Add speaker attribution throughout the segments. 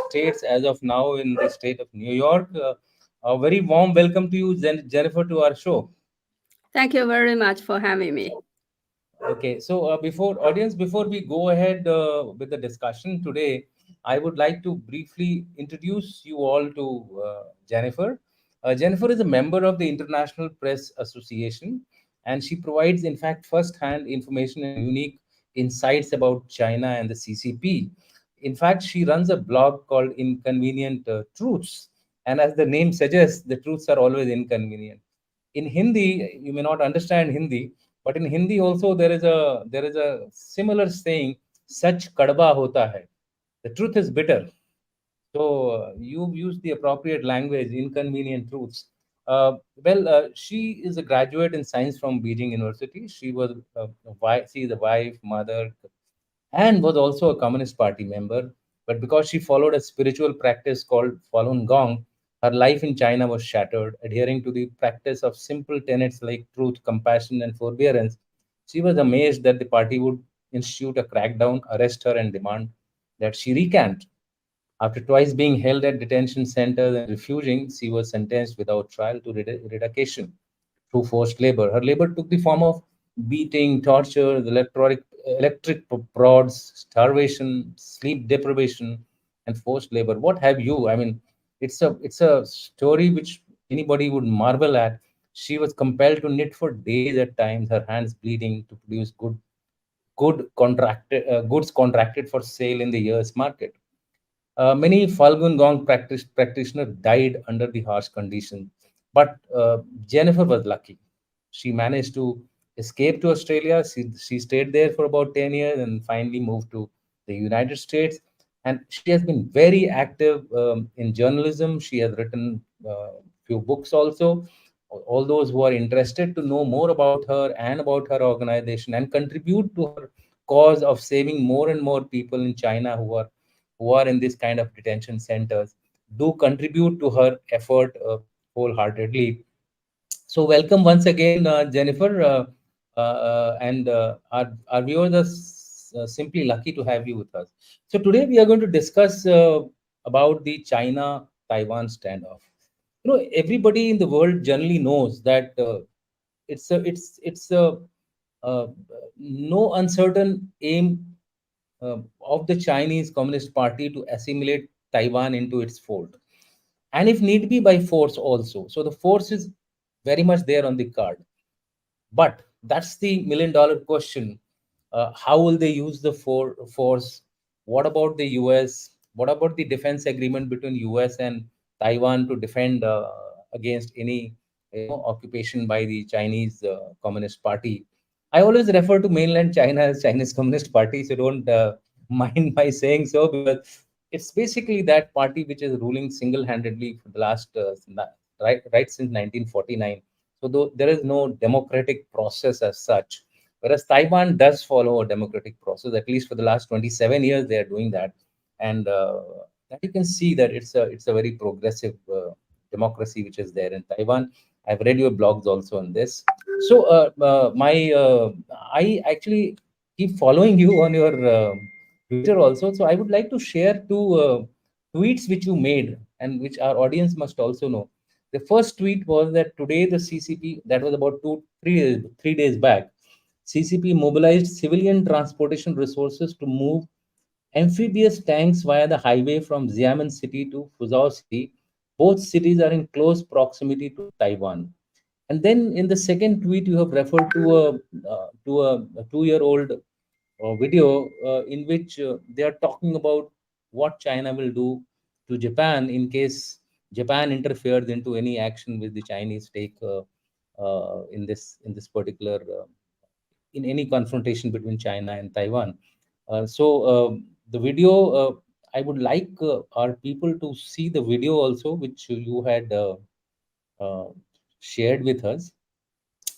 Speaker 1: States as of now in the state of New York. A very warm welcome to you, Jennifer, to our show.
Speaker 2: Thank you very much for having me.
Speaker 1: Okay, so before we go ahead with the discussion today, I would like to briefly introduce you all to Jennifer. Jennifer is a member of the International Press Association, and she provides, in fact, first-hand information and unique insights about China and the CCP. In fact, she runs a blog called Inconvenient Truths, and as the name suggests, the truths are always inconvenient. In Hindi, you may not understand Hindi, but in Hindi also there is a similar saying, "Sach kadwa hota hai." The truth is bitter. So you've used the appropriate language, inconvenient truths. She is a graduate in science from Beijing University. She is a wife, mother, and was also a Communist Party member. But because she followed a spiritual practice called Falun Gong, her life in China was shattered. Adhering to the practice of simple tenets like truth, compassion, and forbearance, she was amazed that the party would institute a crackdown, arrest her, and demand that she recant. After twice being held at detention centers and refusing, she was sentenced without trial to relocation through forced labor. Her labor took the form of beating, torture, the electric prods, starvation, sleep deprivation, and forced labor. What have you? I mean, it's a story which anybody would marvel at. She was compelled to knit for days at times, her hands bleeding to produce goods contracted for sale in the US market. Many Falun Gong practitioners died under the harsh conditions, but Jennifer was lucky. She managed to escape to Australia. She stayed there for about 10 years and finally moved to the United States. And she has been very active in journalism. She has written few books also. All those who are interested to know more about her and about her organization and contribute to her cause of saving more and more people in China who are in this kind of detention centers do contribute to her effort wholeheartedly. So, welcome once again, Jennifer, and our viewers are simply lucky to have you with us. So, today we are going to discuss about the China-Taiwan standoff. Everybody in the world generally knows that it's a uh, no uncertain aim of the Chinese Communist Party to assimilate Taiwan into its fold, and if need be by force also. So the force is very much there on the card. But that's the million-dollar question. How will they use the force? What about the US? What about the defense agreement between US and Taiwan to defend against any occupation by the Chinese Communist Party? I always refer to mainland China as Chinese Communist Party, so don't mind my saying so, because it's basically that party which is ruling single-handedly for the last right since 1949. So though there is no democratic process as such, whereas Taiwan does follow a democratic process. At least for the last 27 years, they are doing that, and that you can see that it's a very progressive democracy which is there in Taiwan. I've read your blogs also on this. So my I actually keep following you on your Twitter also. So I would like to share two tweets which you made and which our audience must also know. The first tweet was that today the CCP, that was about 3 days back, CCP mobilized civilian transportation resources to move amphibious tanks via the highway from Xiamen City to Fuzhou City. Both cities are in close proximity to Taiwan. And then in the second tweet, you have referred to a 2-year-old video in which they are talking about what China will do to Japan in case Japan interferes into any action with the Chinese take in this particular in any confrontation between China and Taiwan. The video, I would like our people to see the video also, which you had uh, shared with us.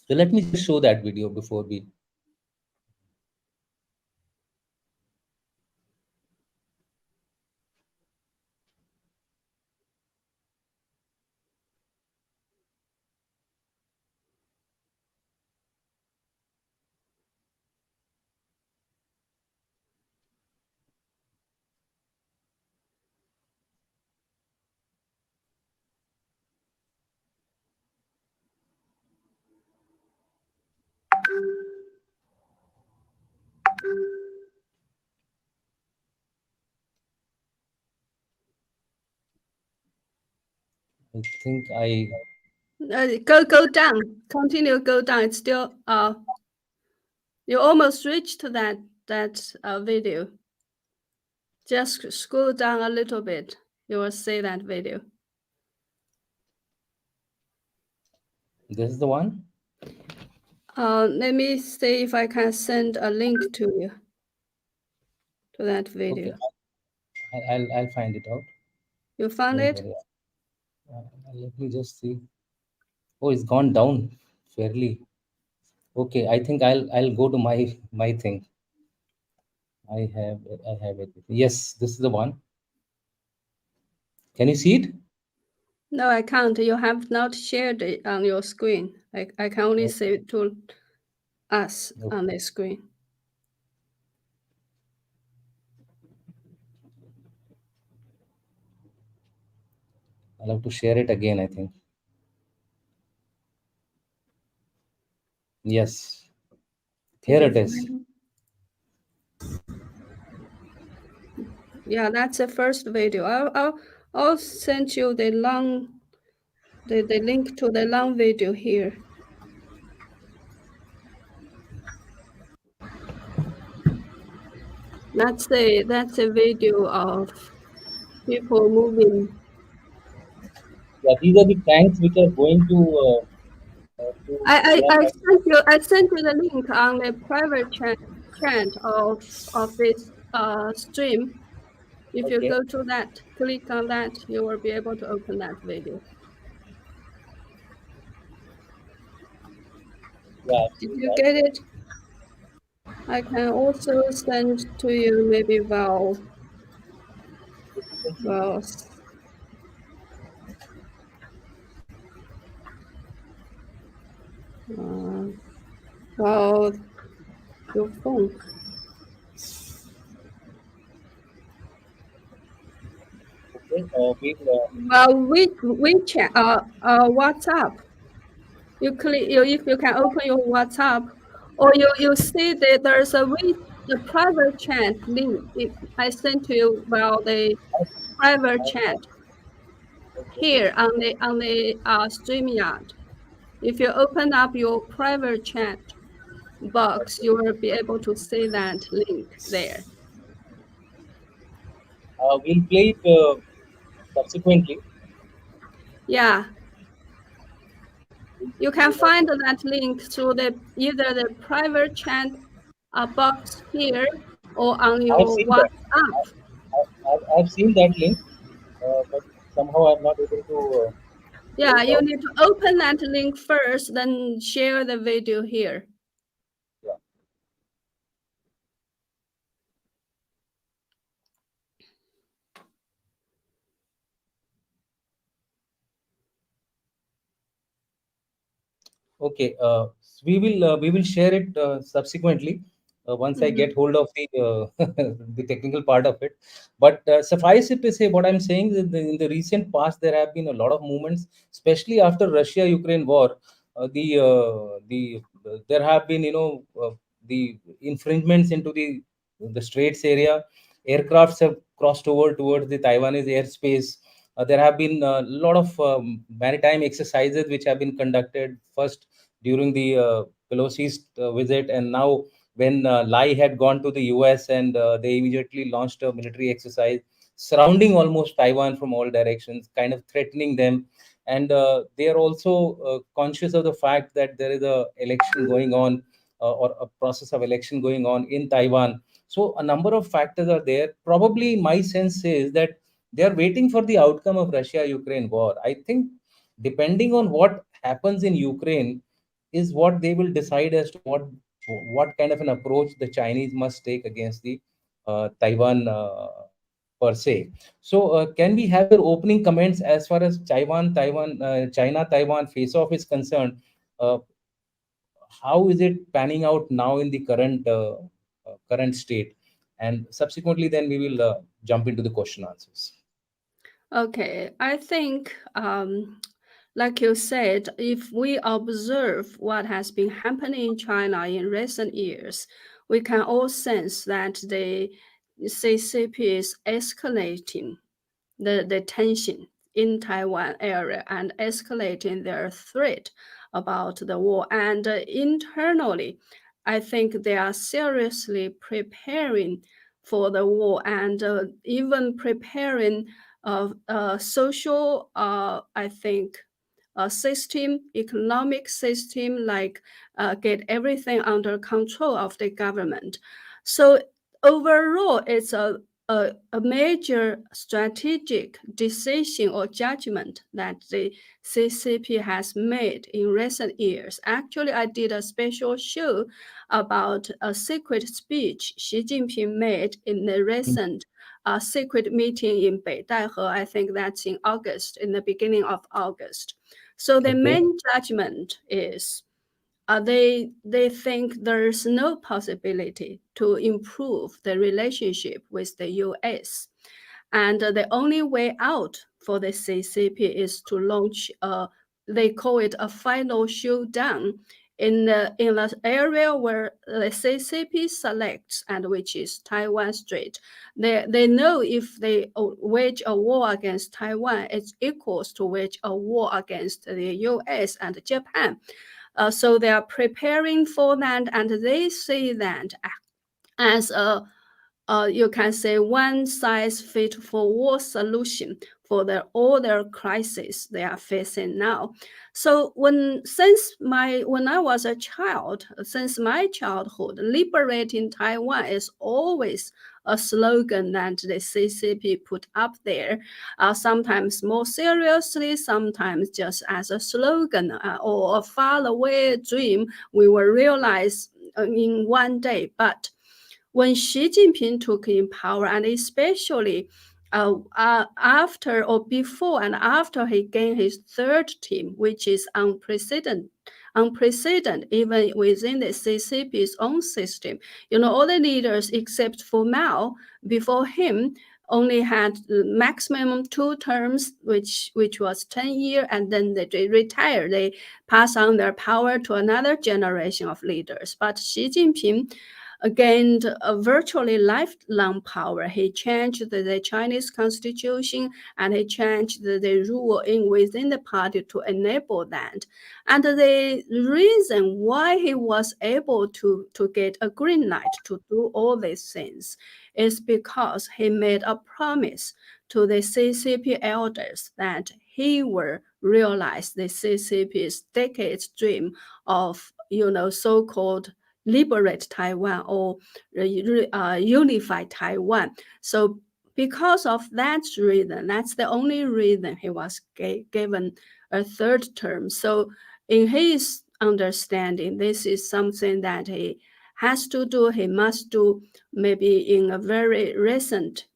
Speaker 1: So let me just show that video before we. I think I
Speaker 2: Go down. Continue. Go down. It's still you almost reached that video. Just scroll down a little bit. You will see that video.
Speaker 1: this is the one.
Speaker 2: Let me see if I can send a link to you to that
Speaker 1: Okay,
Speaker 2: video.
Speaker 1: I'll find it out.
Speaker 2: You found
Speaker 1: Don't
Speaker 2: it?
Speaker 1: worry. Let me just see. Oh, it's gone down fairly. Okay, I think I'll go to my thing. I have it. Yes, this is the one. Can you see it?
Speaker 2: No, I can't. You have not shared it on your screen. I can only
Speaker 1: Oh,
Speaker 2: see it to us on
Speaker 1: okay.
Speaker 2: the screen.
Speaker 1: I'll have to share it again, I think. Yes,
Speaker 2: Did
Speaker 1: here
Speaker 2: you
Speaker 1: it
Speaker 2: find
Speaker 1: is.
Speaker 2: it? Yeah, that's the first video. I'll send you the link to the long video here. That's a video of people moving.
Speaker 1: Yeah, these are the tanks which are going to Taiwan.
Speaker 2: I sent you the link on the private chat of this stream. If you
Speaker 1: Okay.
Speaker 2: go to that, click on that, you will be able to open that video.
Speaker 1: Yeah, I've
Speaker 2: Did
Speaker 1: seen
Speaker 2: you
Speaker 1: that.
Speaker 2: get it? I can also send to you maybe well, uh, well, your phone.
Speaker 1: Okay.
Speaker 2: Well, WeChat, WhatsApp. You click, if you can open your WhatsApp, or you see that there's the private chat link. I sent to you about the private chat
Speaker 1: Okay.
Speaker 2: here on the StreamYard. If you open up your private chat box,
Speaker 1: Okay.
Speaker 2: you will be able to see that link there.
Speaker 1: We'll play it subsequently.
Speaker 2: Yeah,
Speaker 1: We'll
Speaker 2: you
Speaker 1: play
Speaker 2: can
Speaker 1: that.
Speaker 2: find that link through either the private chat box here or on
Speaker 1: I have
Speaker 2: your
Speaker 1: seen that.
Speaker 2: WhatsApp.
Speaker 1: I've seen that link, but somehow I'm not able to pull
Speaker 2: Yeah,
Speaker 1: it
Speaker 2: you
Speaker 1: out.
Speaker 2: need to open that link first, then share the video here.
Speaker 1: Yeah. Okay, we will share it subsequently once I get
Speaker 2: Mhm.
Speaker 1: hold of the the technical part of it. But suffice it to say, what I'm saying is in the recent past there have been a lot of movements, especially after Russia-Ukraine war. There have been the infringements into the Straits area. Aircrafts have crossed over towards the Taiwanese airspace. There have been a lot of maritime exercises which have been conducted first during the Pelosi's visit, and now when Lai had gone to the US, and they immediately launched a military exercise surrounding almost Taiwan from all directions, kind of threatening them. And they are also conscious of the fact that there is a election going on, or a process of election going on in Taiwan. So a number of factors are there. Probably my sense is that they are waiting for the outcome of Russia-Ukraine war. I think depending on what happens in Ukraine is what they will decide as to what kind of an approach the Chinese must take against the Taiwan per se. So, can we have your opening comments as far as China-Taiwan face-off is concerned? Uh, how is it panning out now in the current state? And subsequently, then we will jump into the question answers.
Speaker 2: Okay, I think, like you said, if we observe what has been happening in China in recent years, we can all sense that the CCP is escalating the tension in Taiwan area and escalating their threat about the war. And internally, I think they are seriously preparing for the war and even preparing social, I think, system, economic system, like get everything under control of the government. So overall, it's a major strategic decision or judgment that the CCP has made in recent years. Actually, I did a special show about a secret speech Xi Jinping made in the recent secret meeting in Beidaihe. I think that's in August, in the beginning of August. So the
Speaker 1: Okay.
Speaker 2: main judgment is they think there's no possibility to improve the relationship with the U.S. And the only way out for the CCP is to launch they call it a final showdown in the area where the CCP selects, and which is Taiwan Strait. They know if they wage a war against Taiwan, it equals to wage a war against the U.S. and Japan. So they are preparing for that, and they see that as a you can say one size fit for war solution for all their crises they are facing now. So when I was a child, since my childhood, liberating Taiwan is always a slogan that the CCP put up there, sometimes more seriously, sometimes just as a slogan or a faraway dream we will realize in one day. But when Xi Jinping took in power, and especially after or before and after he gained his third term, which is unprecedented even within the CCP's own system. You know, all the leaders except for Mao before him only had maximum 2 terms, which was 10 years, and then they retire. They pass on their power to another generation of leaders. But Xi Jinping gained a virtually lifelong power. He changed the Chinese constitution, and he changed the rule within the party to enable that. And the reason why he was able to get a green light to do all these things is because he made a promise to the CCP elders that he will realize the CCP's decades dream of, so-called liberate Taiwan or unify Taiwan. So because of that reason, that's the only reason he was given a third term. So in his understanding, this is something that he has to do, he must do, maybe in a very recent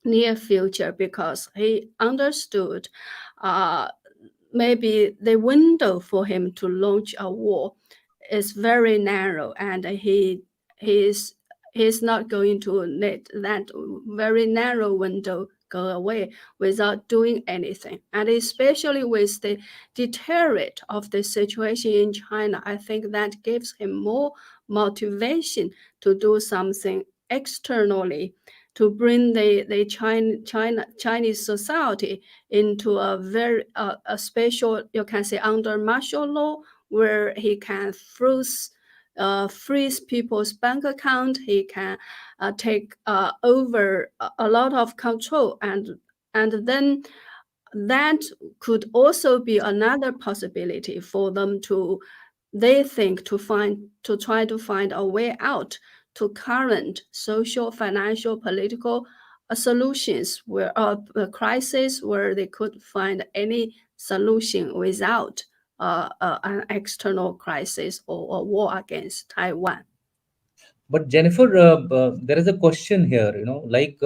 Speaker 2: near future, because he understood maybe the window for him to launch a war is very narrow, and he's not going to let that very narrow window go away without doing anything. And especially with the deteriorate of the situation in China, I think that gives him more motivation to do something externally to bring the Chinese society into a very a special, you can say, under martial law, where he can freeze people's bank account. He can take over a lot of control, and then that could also be another possibility for them to, they think, to try to find a way out to current social, financial, political solutions where crisis where they could find any solution without an external crisis or a war against Taiwan.
Speaker 1: But Jennifer, there is a question here. Like,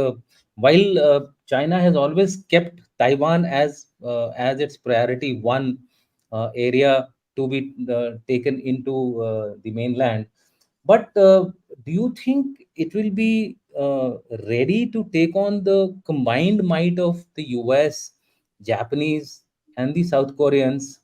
Speaker 1: while China has always kept Taiwan as its priority one area to be taken into the mainland, but do you think it will be ready to take on the combined might of the US, Japanese, and the South Koreans?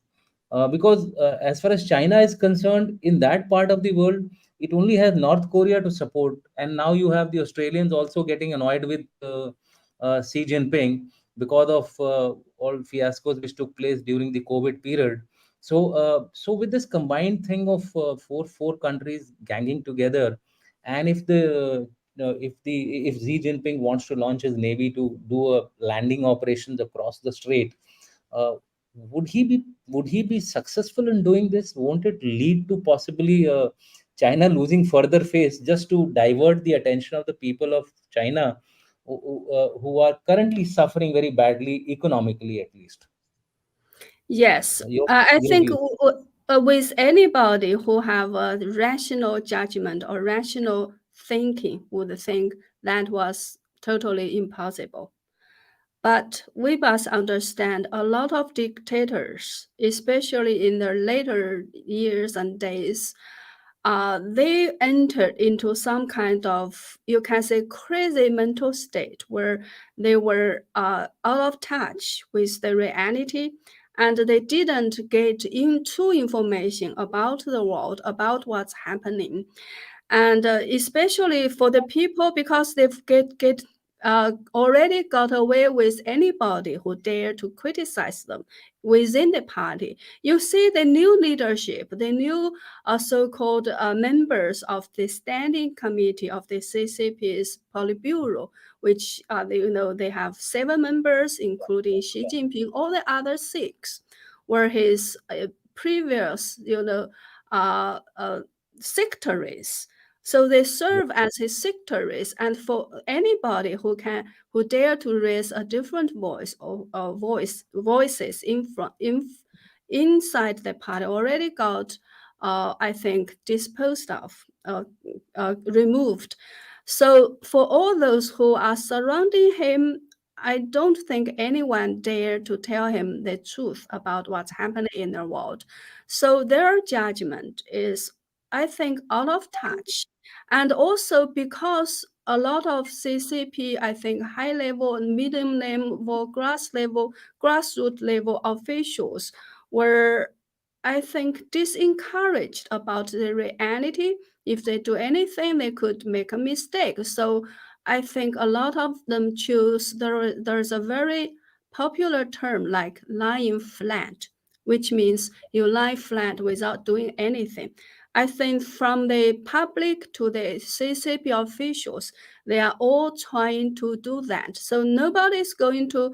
Speaker 1: Because as far as China is concerned, in that part of the world, it only has North Korea to support, and now you have the Australians also getting annoyed with Xi Jinping, because of all fiascos which took place during the COVID period. So with this combined thing of four countries ganging together, and if Xi Jinping wants to launch his navy to do a landing operations across the strait, uh, would he be successful in doing this? Won't it lead to possibly China losing further face, just to divert the attention of the people of China, who are currently suffering very badly economically, at least?
Speaker 2: Yes,
Speaker 1: Your
Speaker 2: I
Speaker 1: your
Speaker 2: think
Speaker 1: views?
Speaker 2: with anybody who have a rational judgment or rational thinking would think that was totally impossible. But we must understand a lot of dictators, especially in their later years and days, they entered into some kind of, you can say, crazy mental state where they were out of touch with the reality, and they didn't get into information about the world, about what's happening. And especially for the people, because they've get already got away with anybody who dare to criticize them within the party. You see the new leadership, the new so-called members of the standing committee of the CCP's Politburo, which they have 7 members, including Xi Jinping. All the other 6 were his previous, uh, uh, secretaries. So they serve as his secretaries, and for anybody who dare to raise a different voice or voices inside the party already got, I think, disposed of, removed. So for all those who are surrounding him, I don't think anyone dare to tell him the truth about what's happening in the world. So their judgment is, I think, out of touch. And also because a lot of CCP, I think, high level and medium level, grassroots level officials were, I think, disencouraged about the reality. If they do anything, they could make a mistake. So I think a lot of them choose, there's a very popular term like lying flat, which means you lie flat without doing anything. I think from the public to the CCP officials, they are all trying to do that. So nobody's going to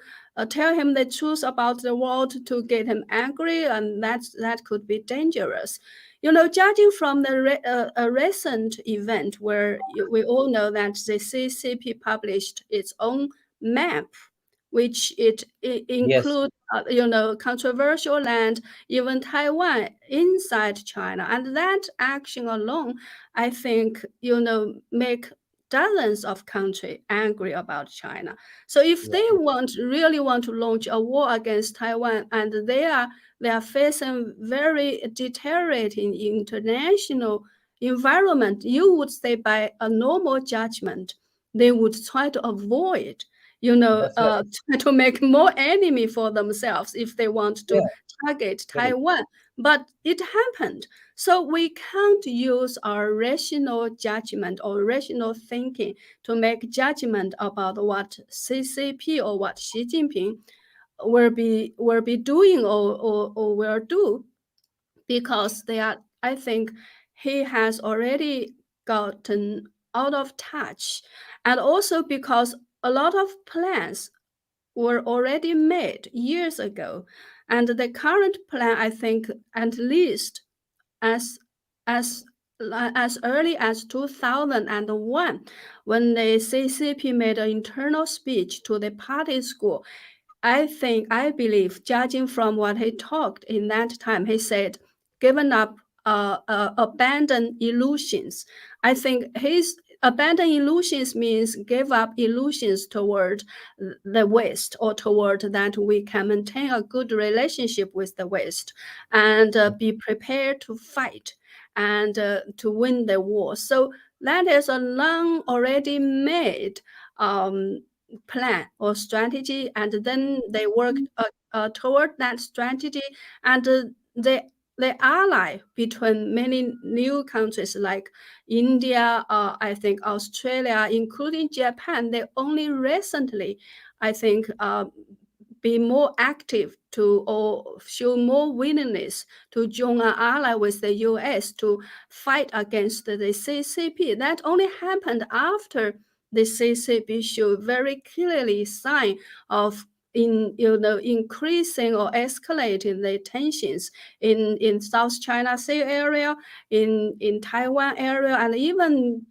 Speaker 2: tell him the truth about the world to get him angry, and that could be dangerous. Judging from the a recent event where we all know that the CCP published its own map, which it
Speaker 1: Yes,
Speaker 2: includes, controversial land, even Taiwan inside China. And that action alone, I think, make dozens of countries angry about China. So if
Speaker 1: yeah,
Speaker 2: they really want to launch a war against Taiwan, and they are facing very deteriorating international environment, you would say by a normal judgment, they would try to avoid,
Speaker 1: that's right.
Speaker 2: try to make more enemy for themselves if they want to
Speaker 1: Yeah,
Speaker 2: target
Speaker 1: correct.
Speaker 2: Taiwan. But it happened. So we can't use our rational judgment or rational thinking to make judgment about what CCP or what Xi Jinping will be doing or will do, because I think he has already gotten out of touch, and also because a lot of plans were already made years ago, and the current plan, I think, at least as as as early as 2001, when the CCP made an internal speech to the party school. I believe, judging from what he talked in that time, he said, given up, abandon illusions. I think his abandon illusions means give up illusions toward the West, or toward that we can maintain a good relationship with the West, and be prepared to fight and to win the war. So that is a long already made plan or strategy, and then they worked toward that strategy, and the ally between many new countries like India, I think Australia, including Japan, they only recently, I think, be more active to or show more willingness to join an ally with the US to fight against the CCP. That only happened after the CCP showed very clearly sign of increasing or escalating the tensions in South China Sea area, in Taiwan area, and even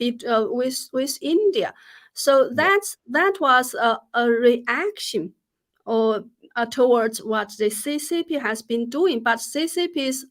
Speaker 2: with India. So
Speaker 1: Yeah.
Speaker 2: that was a reaction or towards what the CCP has been doing, but CCP's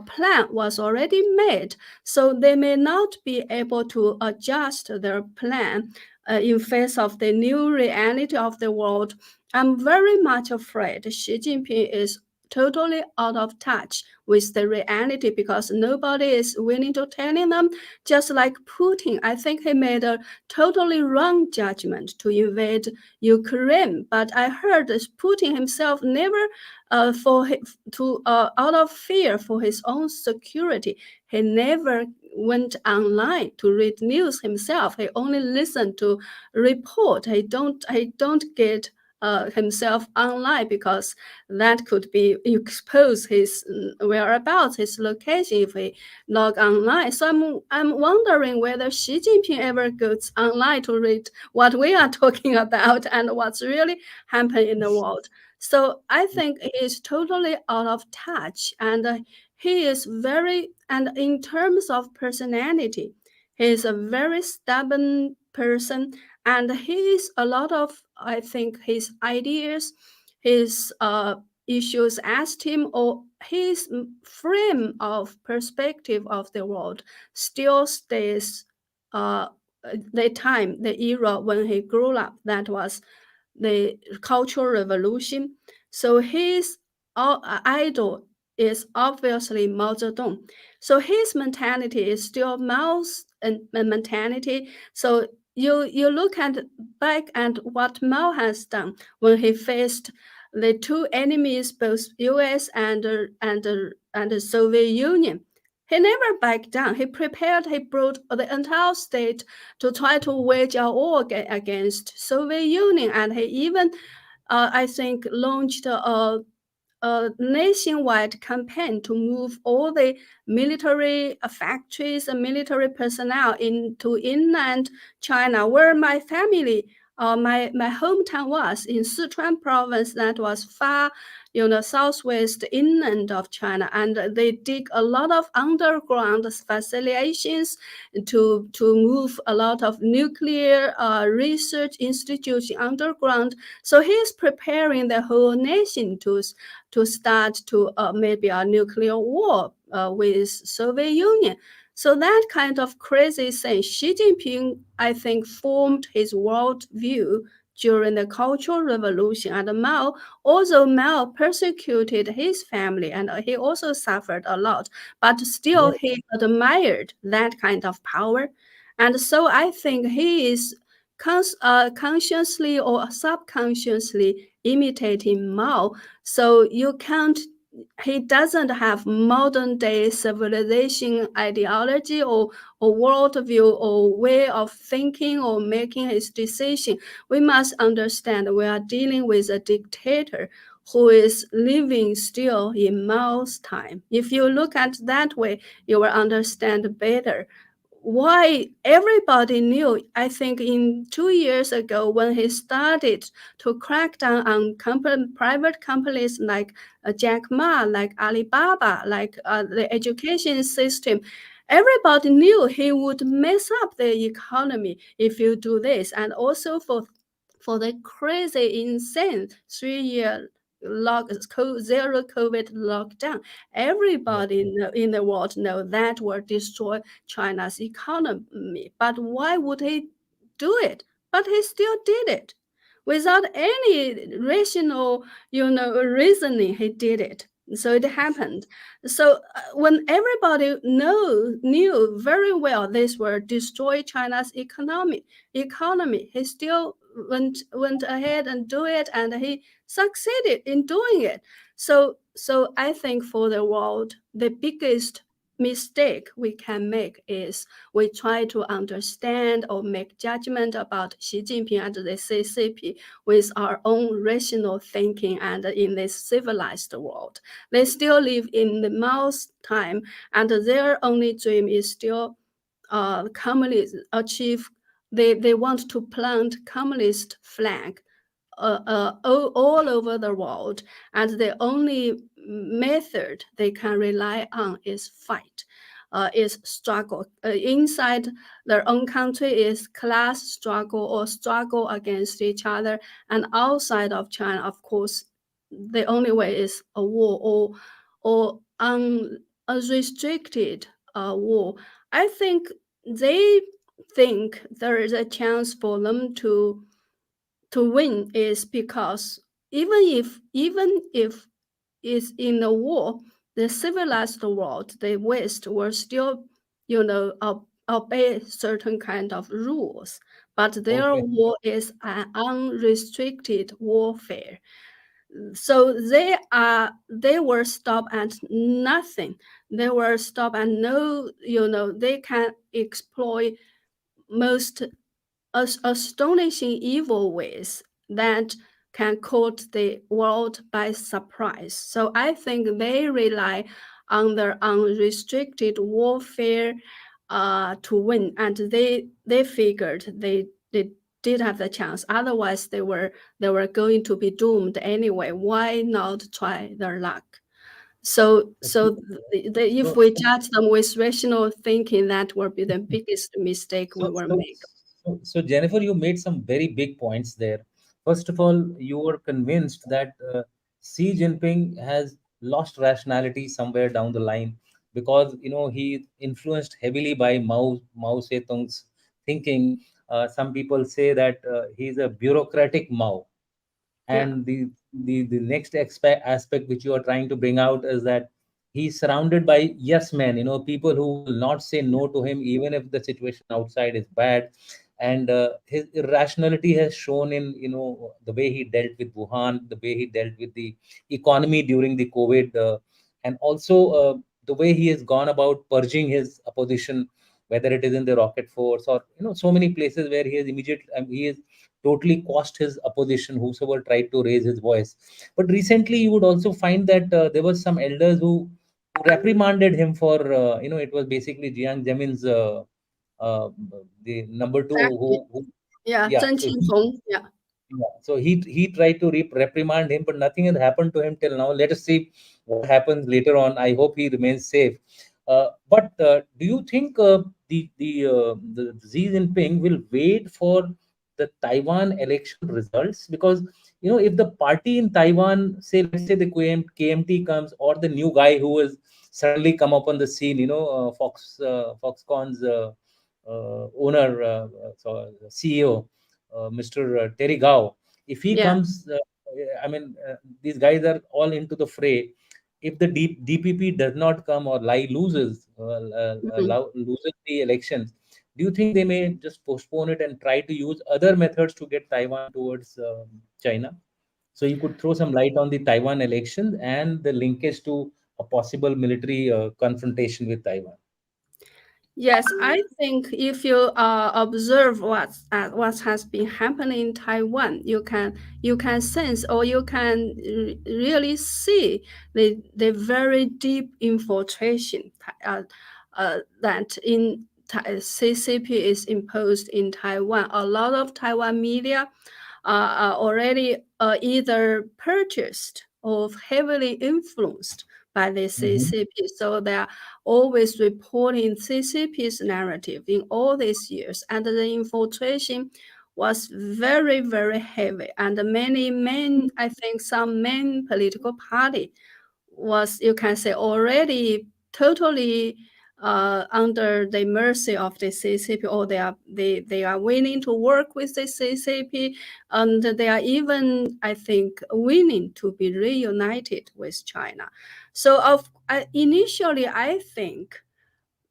Speaker 2: plan was already made, so they may not be able to adjust their plan in face of the new reality of the world. I'm very much afraid Xi Jinping is totally out of touch with the reality because nobody is willing to tell them. Just like Putin, I think he made a totally wrong judgment to invade Ukraine. But I heard that Putin himself never, out of fear for his own security, he never went online to read news himself. He only listened to report. He don't get himself online because that could be expose his whereabouts, his location if he log online. So I'm wondering whether Xi Jinping ever goes online to read what we are talking about and what's really happening in the world. So I think he is totally out of touch, and he is very, and in terms of personality, he is a very stubborn person, and he's a lot of, I think, his ideas, his issues asked him, or his frame of perspective of the world still stays uh, the time, the era when he grew up. That was the Cultural Revolution. So his idol is obviously Mao Zedong. So his mentality is still Mao's mentality. So you look at back at what Mao has done when he faced the two enemies, both U.S. and the Soviet Union. He never backed down. He brought the entire state to try to wage a war against Soviet Union, and he even, I think, launched a nationwide campaign to move all the military factories and military personnel into inland China, where my family, my hometown was in Sichuan province, that was far, southwest inland of China, and they dig a lot of underground facilitations to move a lot of nuclear research institutes underground. So he's preparing the whole nation to start to maybe a nuclear war with Soviet Union. So that kind of crazy thing, Xi Jinping, I think, formed his world view during the Cultural Revolution. And Mao, although Mao persecuted his family and he also suffered a lot, but still
Speaker 1: Yeah.
Speaker 2: he admired that kind of power. And so I think he is consciously or subconsciously imitating Mao. So you can't, he doesn't have modern day civilization ideology or worldview or way of thinking or making his decision. We must understand we are dealing with a dictator who is living still in Mao's time. If you look at that way, you will understand better why everybody knew. I think in 2 years ago when he started to crack down on private companies like Jack Ma, like Alibaba, like the education system, everybody knew he would mess up the economy if you do this. And also for the crazy, insane 3 year zero COVID lockdown,
Speaker 1: Yeah.
Speaker 2: everybody in the world know that will destroy China's economy. But why would he do it? But he still did it without any rational, reasoning. He did it. So it happened. So when everybody knew very well this will destroy China's economy, he still went ahead and do it, and he succeeded in doing it. So I think for the world, the biggest mistake we can make is we try to understand or make judgment about Xi Jinping and the CCP with our own rational thinking and in this civilized world. They still live in the Mao's time, and their only dream is still communist achieve. They want to plant communist flag all over the world, and the only method they can rely on is fight, is struggle. Inside their own country is class struggle or struggle against each other, and outside of China, of course, the only way is a war or unrestricted war. I think they think there is a chance for them to win is because even if it's in the war, the civilized world, the West, will still, obey certain kind of rules. But their
Speaker 1: Okay.
Speaker 2: war is an unrestricted warfare. So they will stop at nothing. They will stop at no, they can exploit most astonishing evil ways that can caught the world by surprise. So I think they rely on their unrestricted warfare to win, and they figured they did have the chance. Otherwise, they were going to be doomed anyway. Why not try their luck? So if
Speaker 1: So,
Speaker 2: we judge them with rational thinking, that will be the biggest mistake we
Speaker 1: So,
Speaker 2: will
Speaker 1: so,
Speaker 2: make.
Speaker 1: so, Jennifer, you made some very big points there. First of all, you were convinced that Xi Jinping has lost rationality somewhere down the line because he influenced heavily by Mao Zedong's thinking. Some people say that he's a bureaucratic Mao,
Speaker 2: Yeah.
Speaker 1: and the next aspect which you are trying to bring out is that he's surrounded by yes men, people who will not say no to him even if the situation outside is bad. And his irrationality has shown in the way he dealt with Wuhan, the way he dealt with the economy during the COVID, and also the way he has gone about purging his opposition, whether it is in the rocket force or so many places where he has he is totally cost his opposition, whosoever tried to raise his voice. But recently, you would also find that there were some elders who reprimanded him for, it was basically Jiang Zemin's, the number two,
Speaker 2: Exactly.
Speaker 1: who
Speaker 2: Yeah,
Speaker 1: yeah.
Speaker 2: Zheng
Speaker 1: So
Speaker 2: Qinfeng. Yeah.
Speaker 1: yeah. So he tried to reprimand him, but nothing has happened to him till now. Let us see what happens later on. I hope he remains safe. But do you think the Xi Jinping will wait for the Taiwan election results? Because if the party in Taiwan, say let's say the KMT comes, or the new guy who has suddenly come up on the scene, Foxconn's owner, CEO, Mr. Terry Gao, if he
Speaker 2: Yeah.
Speaker 1: comes, I mean, these guys are all into the fray. If the DPP does not come, or Lai
Speaker 2: Mhm.
Speaker 1: loses the elections, do you think they may just postpone it and try to use other methods to get Taiwan towards China? So you could throw some light on the Taiwan elections and the linkage to a possible military confrontation with Taiwan.
Speaker 2: Yes, I think if you observe what has been happening in Taiwan, you can sense or you can really see the very deep infiltration that CCP is imposed in Taiwan. A lot of Taiwan media are already either purchased or heavily influenced by the
Speaker 1: Hmm.
Speaker 2: CCP. So they are always reporting CCP's narrative in all these years. And the infiltration was very, very heavy. And many main, I think some main political party was, you can say, already totally under the mercy of the CCP, or they are willing to work with the CCP, and they are even, I think, willing to be reunited with China. So initially, I think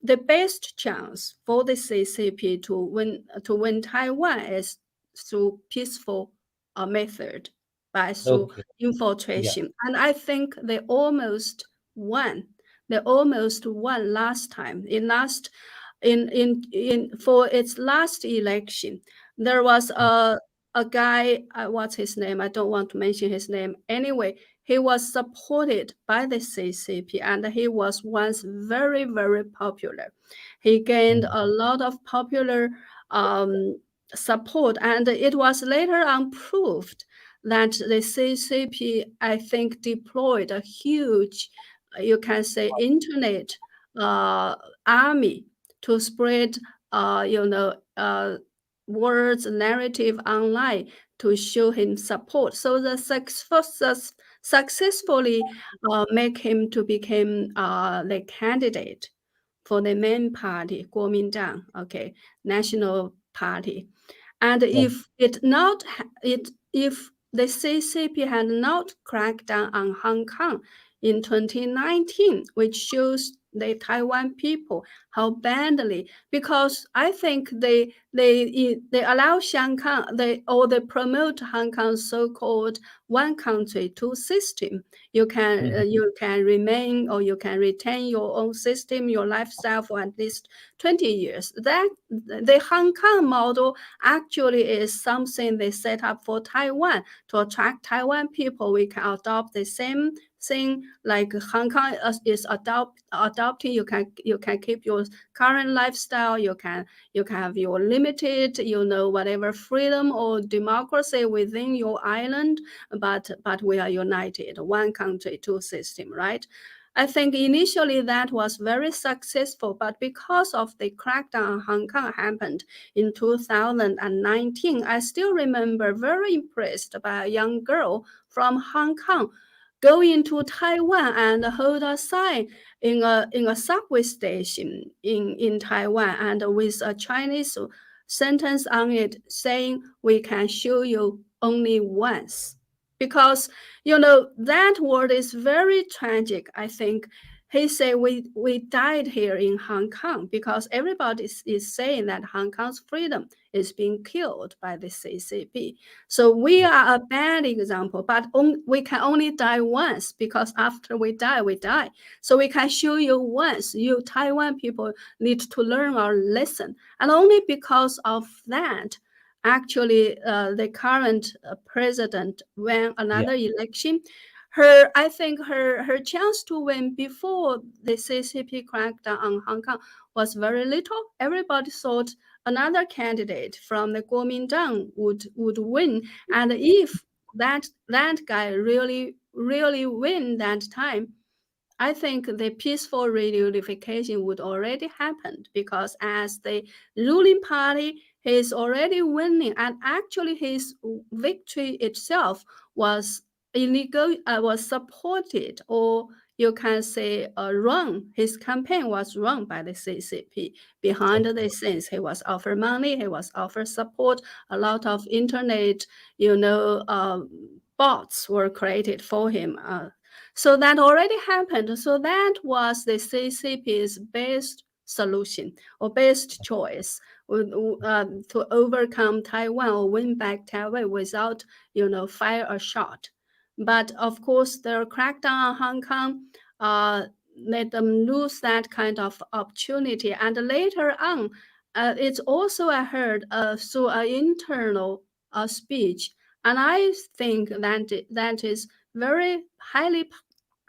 Speaker 2: the best chance for the CCP to win Taiwan is through peaceful method, by through
Speaker 1: Okay. Yeah.
Speaker 2: infiltration, and I think they almost won. they almost won last time. In for its last election, there was a guy. What's his name? I don't want to mention his name. Anyway, he was supported by the CCP, and he was once very, very popular. He gained a lot of popular um, support, and it was later on proved that the CCP, I think, deployed a huge, you can say, internet uh, army to spread, words, narrative online to show him support. So the successfully make him to become the candidate for the main party, 国民党, okay, national party. And
Speaker 1: Yeah.
Speaker 2: if the CCP had not cracked down on Hong Kong in 2019, which shows the Taiwan people how badly, because I think they allow Hong Kong, they promote Hong Kong's so-called one country, two system. You can remain or you can retain your own system, your lifestyle for at least 20 years. That the Hong Kong model actually is something they set up for Taiwan to attract Taiwan people. We can adopt the same thing like Hong Kong is adopting. You can keep your current lifestyle. You can have your limited, whatever freedom or democracy within your island, but we are united, one country, two system, right? I think initially that was very successful, but because of the crackdown on Hong Kong happened in 2019, I still remember very impressed by a young girl from Hong Kong going to Taiwan and hold a sign in a subway station in Taiwan and with a Chinese sentence on it saying, "We can show you only once." Because that word is very tragic. I think he said we died here in Hong Kong because everybody is saying that Hong Kong's freedom is being killed by the CCP. So we are a bad example, but we can only die once, because after we die, we die. So we can show you once. You Taiwan people need to learn our lesson. And only because of that, actually, the current president won
Speaker 1: Yeah.
Speaker 2: another election. I think her chance to win before the CCP crackdown on Hong Kong was very little. Everybody thought another candidate from the Kuomintang would win, and if that guy really win that time, I think the peaceful reunification would already happen, because as the ruling party, he is already winning, and actually his victory itself was illegal, was supported, or you can say run. His campaign was run by the CCP. Behind the scenes, he was offered money, he was offered support. A lot of internet, bots were created for him. So that already happened. So that was the CCP's best solution or best choice to overcome Taiwan or win back Taiwan without, fire a shot. But of course, their crackdown on Hong Kong let them lose that kind of opportunity. And later on, it's also, I heard, through an internal speech. And I think that is very highly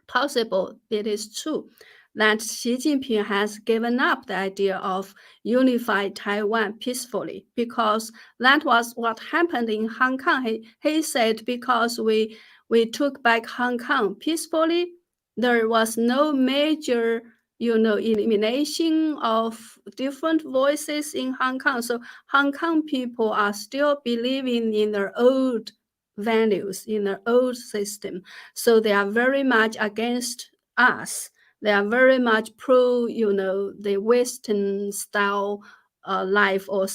Speaker 2: possible, it is true, that Xi Jinping has given up the idea of unified Taiwan peacefully, because that was what happened in Hong Kong. He said, because we took back Hong Kong peacefully, there was no major elimination of different voices in Hong Kong. So Hong Kong people are still believing in their old values, in their old system. So they are very much against us. They are very much pro, the Western style life, or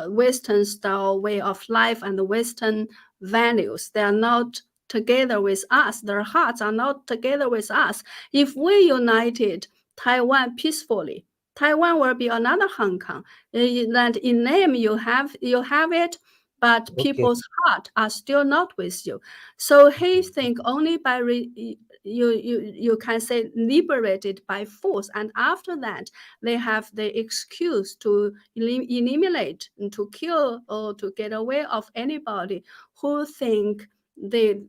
Speaker 2: Western style way of life, and the Western values. They are not together with us. Their hearts are not together with us. If we united Taiwan peacefully, Taiwan will be another Hong Kong. That in name you have it, but
Speaker 1: Okay.
Speaker 2: people's heart are still not with you. So he think only by you can say liberated by force, and after that they have the excuse to eliminate and to kill or to get away of anybody who think they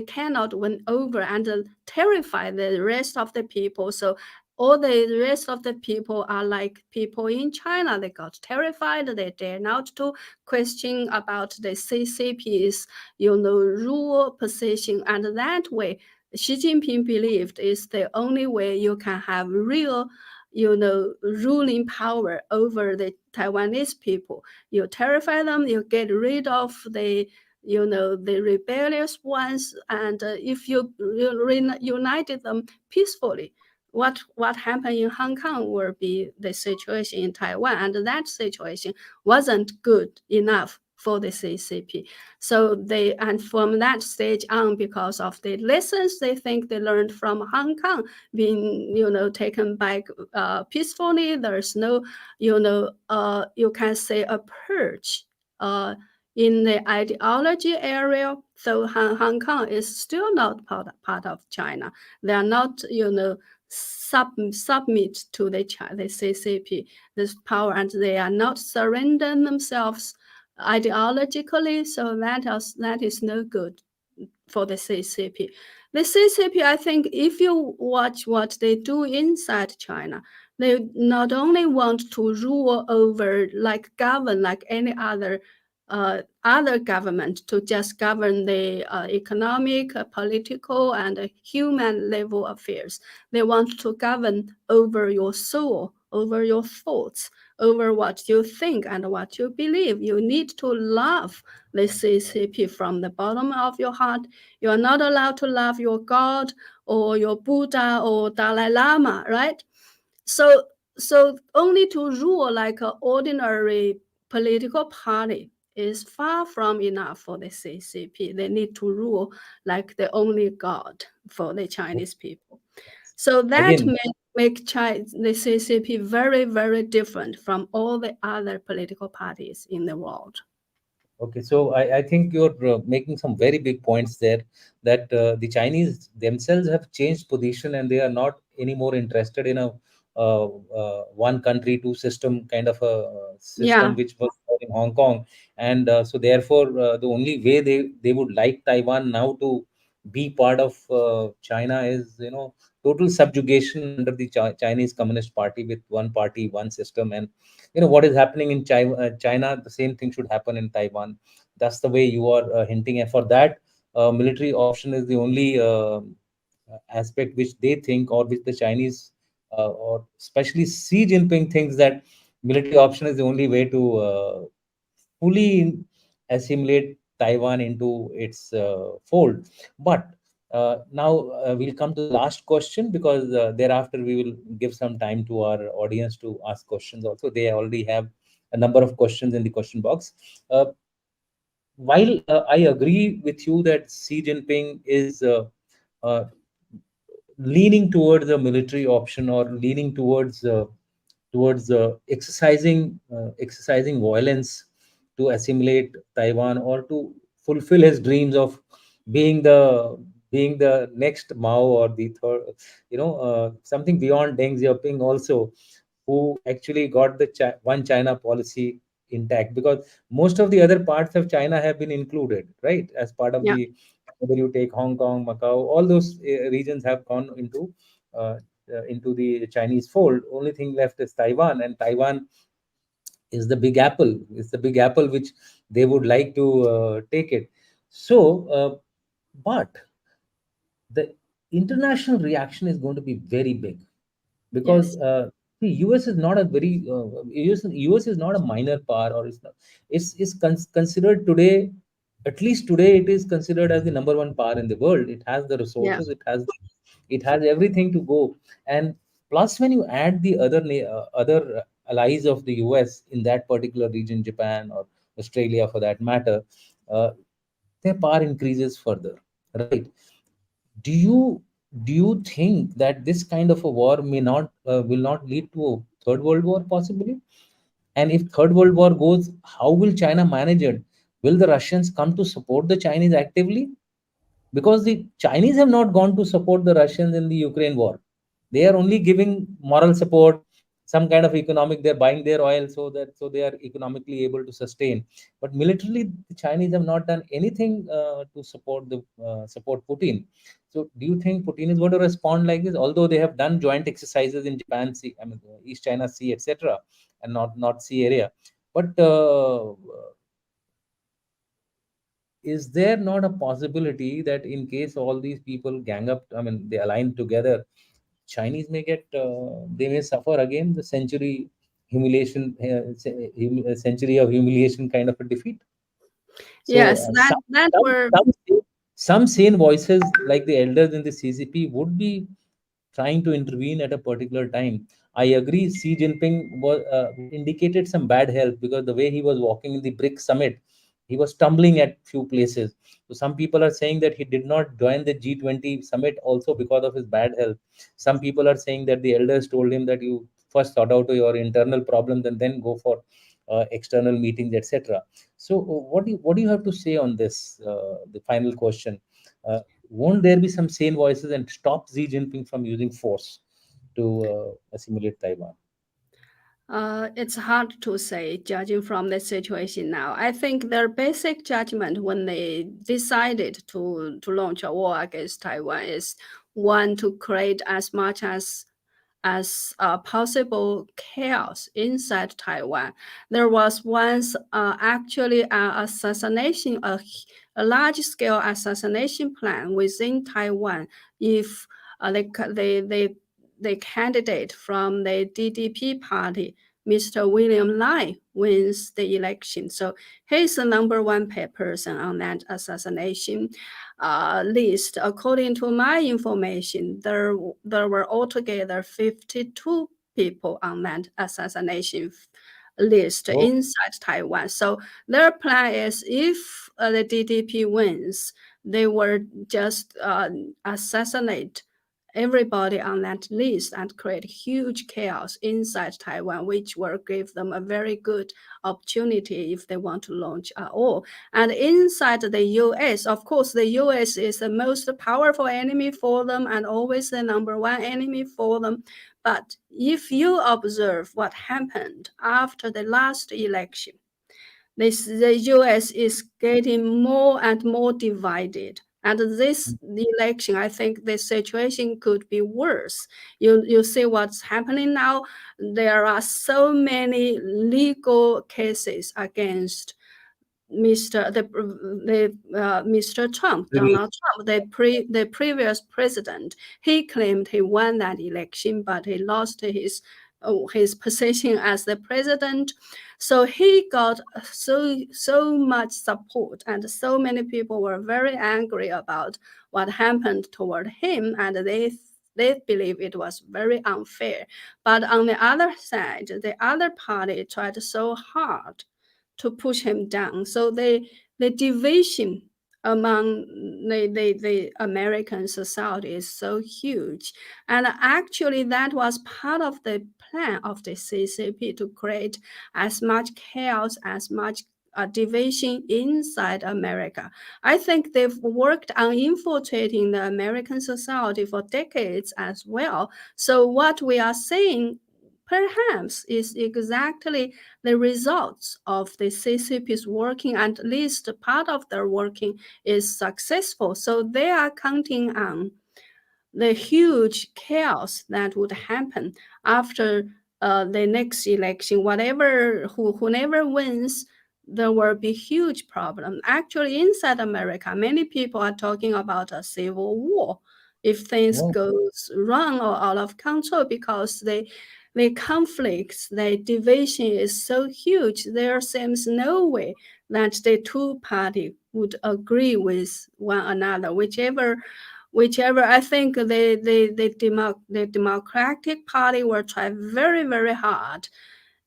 Speaker 2: cannot win over and terrify the rest of the people. So all the rest of the people are like people in China. They got terrified. They dare not to question about the CCP's, rule position. And that way, Xi Jinping believed is the only way you can have real, ruling power over the Taiwanese people. You terrify them, you get rid of the rebellious ones, and if you united them peacefully, what happened in Hong Kong will be the situation in Taiwan, and that situation wasn't good enough for the CCP. So and from that stage on, because of the lessons they think they learned from Hong Kong being, taken back peacefully, there's no, you can say a purge in the ideology area. So Hong Kong is still not part of China. They are not, submit to the CCP, this power, and they are not surrendering themselves ideologically. So that is no good for the CCP. The CCP, I think, if you watch what they do inside China, they not only want to rule over, like govern like any other government, to just govern the economic, political, and human level affairs. They want to govern over your soul, over your thoughts, over what you think and what you believe. You need to love the CCP from the bottom of your heart. You are not allowed to love your God or your Buddha or Dalai Lama, right? So, so only to rule like an ordinary political party is far from enough for the CCP. They need to rule like the only God for the Chinese people. So that
Speaker 1: Again,
Speaker 2: make the CCP very, very different from all the other political parties in the world.
Speaker 1: okay, so I think you're making some very big points there, that the Chinese themselves have changed position and they are not anymore interested in a one country, two system kind of a system
Speaker 2: Yeah,
Speaker 1: which was there in Hong Kong. And so therefore, the only way they would like Taiwan now to be part of China is, total subjugation under the Chinese Communist Party, with one party, one system. And what is happening in China, the same thing should happen in Taiwan. That's the way you are hinting. And for that, military option is the only aspect which they think, or which the Chinese, or especially Xi Jinping thinks, that military option is the only way to fully assimilate Taiwan into its fold. But now we'll come to the last question, because thereafter we will give some time to our audience to ask questions also. They already have a number of questions in the question box. Uh, while I agree with you that Xi Jinping is uh, leaning towards a military option, or leaning towards exercising violence to assimilate Taiwan, or to fulfill his dreams of being the next Mao, or the third, something beyond Deng Xiaoping also, who actually got the one China policy intact, because most of the other parts of China have been included, right, as part of
Speaker 2: yeah,
Speaker 1: the, whether you take Hong Kong, Macau, all those regions have gone uh, into the Chinese fold. Only thing left is Taiwan, and Taiwan is the big apple. It's the big apple which they would like to take it. So, but the international reaction is going to be very big, because
Speaker 2: yes,
Speaker 1: the US is not a very US is not a minor power, or it's not, it's considered today, at least today it is considered as the number one power in the world. It has the
Speaker 2: yeah,
Speaker 1: resources, it has everything to go. And plus, when you add the other allies of the US in that particular region, Japan or Australia for that matter, uh, their power increases further, right? Do you do you think that this kind of a war may not will not lead to a third world war possibly? And if third world war goes, how will China manage it? Will the Russians come to support the Chinese actively? Because the Chinese have not gone to support the Russians in the Ukraine war. They are only giving moral support, some kind of economic. They're buying their oil so they are economically able to sustain. But militarily, the Chinese have not done anything to support Putin. So, do you think Putin is going to respond like this? Although they have done joint exercises in Japan Sea, I mean East China Sea, etc., and not North Sea area, but is there not a possibility that in case all these people gang up, I mean, they align together, Chinese may they may suffer again the century of humiliation kind of a defeat? So
Speaker 2: Yes, that were
Speaker 1: some sane voices like the elders in the CCP would be trying to intervene at a particular time. I agree. Xi Jinping indicated some bad health because the way he was walking in the BRIC summit, he was stumbling at few places. So some people are saying that he did not join the G20 summit also because of his bad health. Some people are saying that the elders told him that you first sort out your internal problems and then go for external meetings, etc. So what do you have to say on this? The final question. Uh, won't there be some sane voices and stop Xi Jinping from using force to assimilate Taiwan?
Speaker 2: it's hard to say, judging from the situation now. I think their basic judgment when they decided to launch a war against Taiwan is one to create as much as possible chaos inside Taiwan. There was once actually an assassination, a large-scale assassination plan within Taiwan. If the candidate from the DDP party, Mr. William Lai, wins the election. So he's the number one person on that assassination list. According to my information, there were altogether 52 people on that assassination list
Speaker 1: Oh,
Speaker 2: inside Taiwan. So their plan is if the DDP wins, they will just assassinate everybody on that list and create huge chaos inside Taiwan, which will give them a very good opportunity if they want to launch at all. And inside the US, of course, the US is the most powerful enemy for them and always the number one enemy for them. But if you observe what happened after the last election, the US is getting more and more divided. And this election, I think the situation could be worse. You see what's happening now. There are so many legal cases against Mr. Trump,
Speaker 1: previous.
Speaker 2: Donald Trump, the previous president. He claimed he won that election, but he lost his position as the president. So he got so much support, and so many people were very angry about what happened toward him, and they believe it was very unfair. But on the other side, the other party tried so hard to push him down. So the division among the American society is so huge. And actually, that was part of the plan of the CCP to create as much chaos, as much division inside America. I think they've worked on infiltrating the American society for decades as well. So what we are seeing perhaps is exactly the results of the CCP's working, and at least part of their working is successful. So they are counting on the huge chaos that would happen after the next election. Whoever wins, there will be huge problem. Actually, inside America, many people are talking about a civil war if things
Speaker 1: Oh,
Speaker 2: goes wrong or out of control, because the conflicts, the division is so huge. There seems no way that the two party would agree with one another. Whichever, I think the Democratic Party will try very, very hard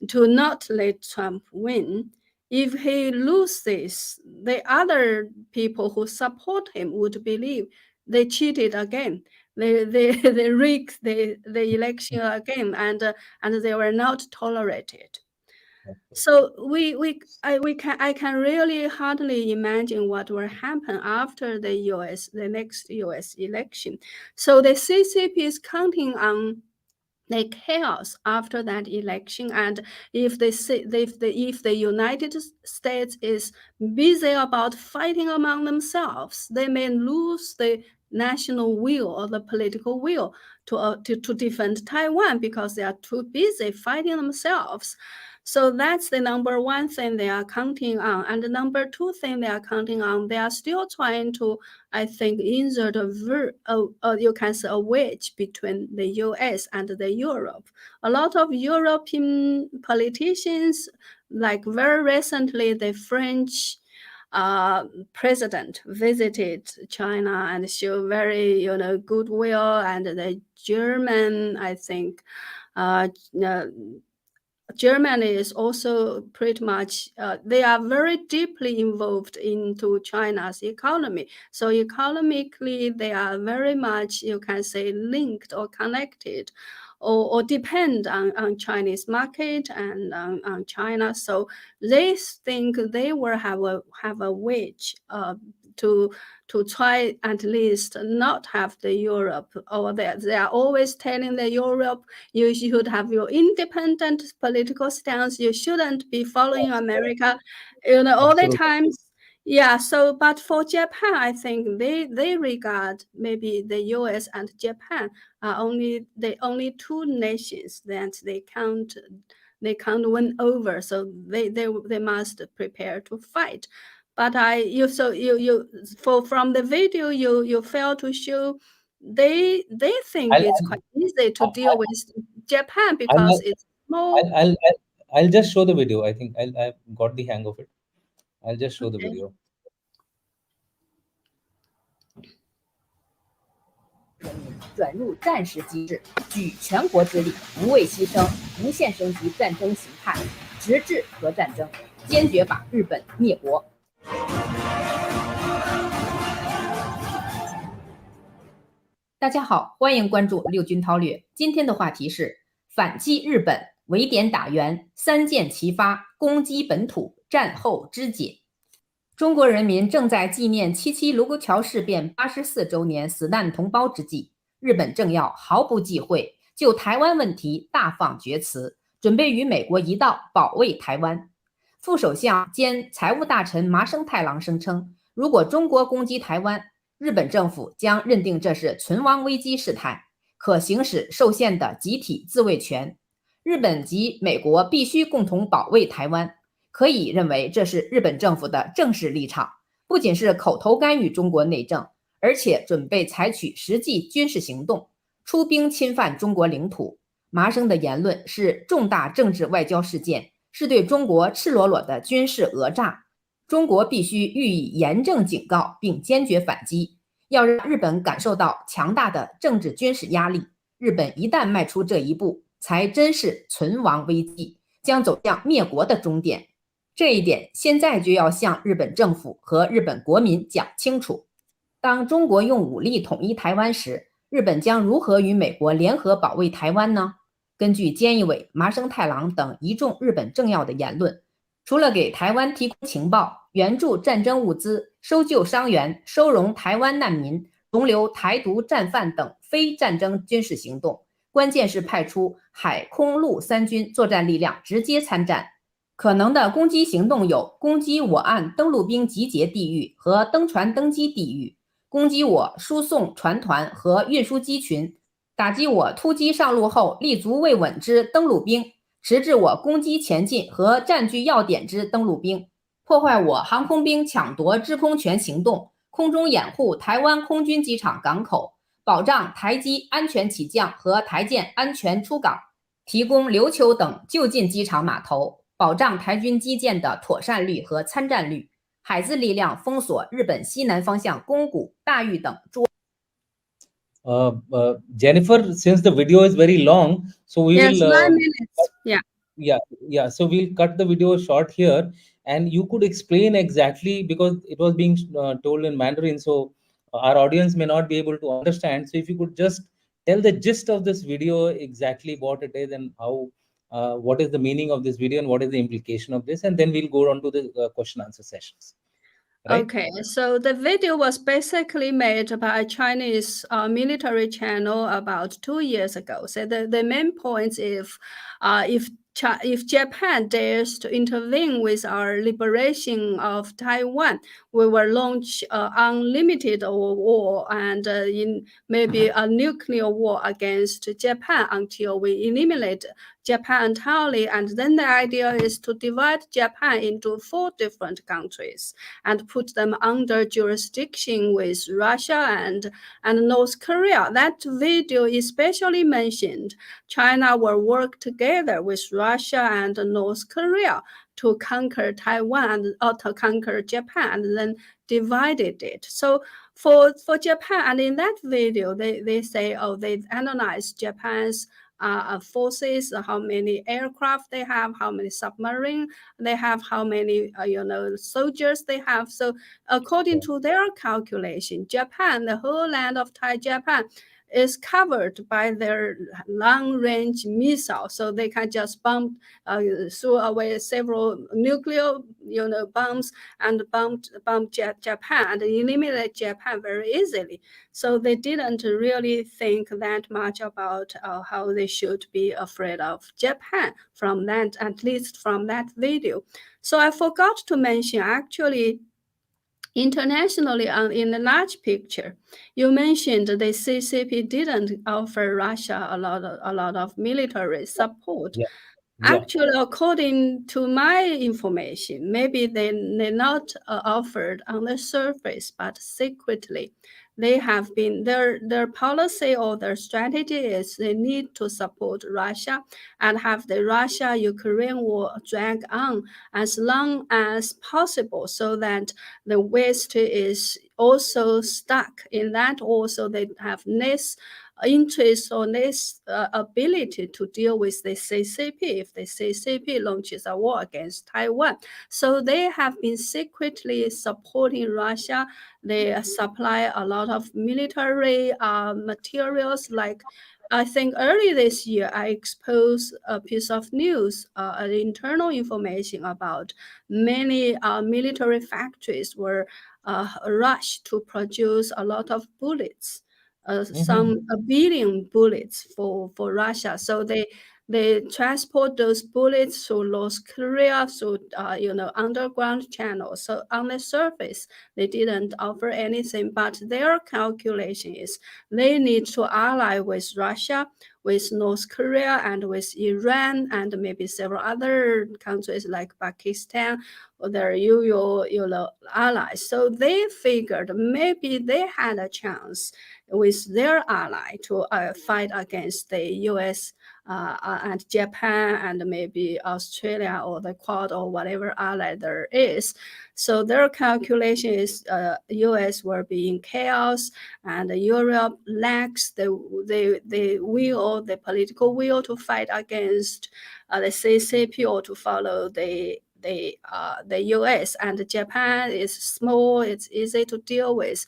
Speaker 2: to not let Trump win. If he loses, the other people who support him would believe they cheated again. They rigged the election again, and they were not tolerated.
Speaker 1: Okay.
Speaker 2: So I can really hardly imagine what will happen after the next US election. So the CCP is counting on the chaos after that election, and if the United States is busy about fighting among themselves, they may lose the national will or the political will to defend Taiwan because they are too busy fighting themselves. So that's the number one thing they are counting on. And the number two thing they are counting on, they are still trying to, I think, insert you can say a wedge between the US and the Europe. A lot of European politicians, like very recently, the French president visited China and show very, goodwill, and the German, I think, uh, uh, Germany is also pretty much, they are very deeply involved into China's economy. So economically, they are very much, you can say, linked or connected or depend on Chinese market and on China. So they think they will have a wedge to try at least not have the Europe, or they are always telling the Europe, you should have your independent political stance. You shouldn't be following America, all the
Speaker 1: Absolutely.
Speaker 2: times. Yeah. So, but for Japan, I think they regard maybe the U.S. and Japan are only the only two nations that they can't win over. So they must prepare to fight. But you for from the video you fail to show they think
Speaker 1: I'll
Speaker 2: it's quite easy to
Speaker 1: I'll,
Speaker 2: deal with Japan because
Speaker 1: I'll,
Speaker 2: it's small.
Speaker 1: I'll just show the video. I think I've got the hang of it. I'll just show the
Speaker 2: Okay.
Speaker 1: video.
Speaker 3: 转入战时机制，举全国之力，不畏牺牲，无限升级战争形态，直至核战争，坚决把日本灭国。大家好，欢迎关注六军韬略。今天的话题是反击日本，围点打援，三箭齐发，攻击本土，战后肢解。中国人民正在纪念77卢沟桥事变84周年死难同胞之际，日本政要毫不忌讳，就台湾问题大放厥词，准备与美国一道保卫台湾。副首相兼财务大臣麻生太郎声称，如果中国攻击台湾，日本政府将认定这是存亡危机事态，可行使受限的集体自卫权。日本及美国必须共同保卫台湾，可以认为这是日本政府的正式立场，不仅是口头干预中国内政，而且准备采取实际军事行动，出兵侵犯中国领土。麻生的言论是重大政治外交事件，是对中国赤裸裸的军事讹诈。中国必须予以严正警告并坚决反击，要让日本感受到强大的政治军事压力。日本一旦迈出这一步，才真是存亡危机，将走向灭国的终点。这一点现在就要向日本政府和日本国民讲清楚。当中国用武力统一台湾时，日本将如何与美国联合保卫台湾呢？根据菅义伟、麻生太郎等一众日本政要的言论，除了给台湾提供情报、援助战争物资、收救伤员、收容台湾难民、容留台独战犯等非战争军事行动，关键是派出海空陆三军作战力量直接参战。可能的攻击行动有攻击我岸登陆兵集结地域和登船登机地域，攻击我输送船团和运输机群，打击我突击上路后立足未稳之登陆兵，迟滞我攻击前进和占据要点之登陆兵，破坏我航空兵抢夺制空权行动，空中掩护台湾空军机场港口，保障台机安全起降和台舰安全出港，提供琉球等就近机场码头，保障台军基建的妥善率和参战率。海自力量封锁日本西南方向宫古、大峪等诸。
Speaker 1: Jennifer, since the video is very long, so we
Speaker 2: Yes,
Speaker 1: will
Speaker 2: 9 minutes. Yeah.
Speaker 1: yeah, yeah, so we'll cut the video short here, and you could explain exactly, because it was being told in Mandarin, so our audience may not be able to understand. So if you could just tell the gist of this video, exactly what it is and how what is the meaning of this video and what is the implication of this, and then we'll go on to the question answer sessions. Right?
Speaker 2: Okay, so the video was basically made by a Chinese military channel about 2 years ago. So the main point is if Japan dares to intervene with our liberation of Taiwan, we will launch unlimited war and in maybe a nuclear war against Japan until we eliminate Japan entirely. And then the idea is to divide Japan into 4 different countries and put them under jurisdiction with Russia and North Korea. That video especially mentioned China will work together with Russia and North Korea to conquer Taiwan or to conquer Japan and then divided it. So for Japan, and in that video, they say, oh, they analyzed Japan's forces, how many aircraft they have, how many submarines they have, how many soldiers they have. So according to their calculation, Japan, the whole land of Japan, is covered by their long-range missiles, so they can just throw away several nuclear, bombs and bomb Japan and eliminate Japan very easily. So they didn't really think that much about how they should be afraid of Japan from that, at least from that video. So I forgot to mention, actually, internationally, in the large picture, you mentioned the CCP didn't offer Russia a lot of military support.
Speaker 1: Yeah. Yeah.
Speaker 2: Actually, according to my information, maybe they not offered on the surface, but secretly. They have been, their policy or their strategy is they need to support Russia and have the Russia-Ukraine war drag on as long as possible, so that the West is also stuck in that. Also, they have less interest or less ability to deal with the CCP if the CCP launches a war against Taiwan. So they have been secretly supporting Russia. They supply a lot of military materials. Like, I think early this year, I exposed a piece of news, an internal information about many military factories were rushed to produce a lot of bullets, some a billion bullets for Russia. So they transport those bullets through North Korea through underground channels. So on the surface, they didn't offer anything, but their calculation is they need to ally with Russia, with North Korea, and with Iran, and maybe several other countries like Pakistan, or their usual allies. So they figured maybe they had a chance with their ally to fight against the U.S. And Japan and maybe Australia or the Quad or whatever ally there is. So their calculation is U.S. will be in chaos and Europe lacks the will, the political will to fight against the CCP or to follow the U.S. and Japan is small, it's easy to deal with.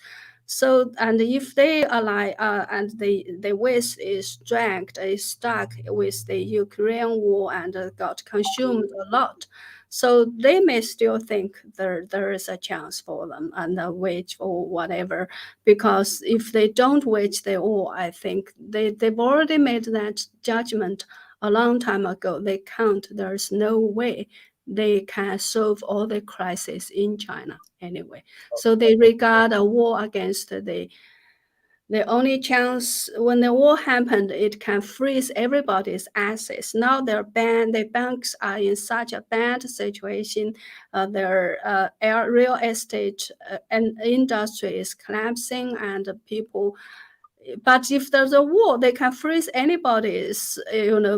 Speaker 2: So, and if they ally and the West is dragged, is stuck with the Ukraine war and got consumed a lot, so they may still think there is a chance for them and wage or whatever. Because if they don't wage the war, I think they've already made that judgment a long time ago. They can't. There's no way they can solve all the crises in China anyway. So they regard a war against the only chance. When the war happened, it can freeze everybody's assets. Now they're banned. The banks are in such a bad situation. Their real estate and industry is collapsing, and people. But if there's a war, they can freeze anybody's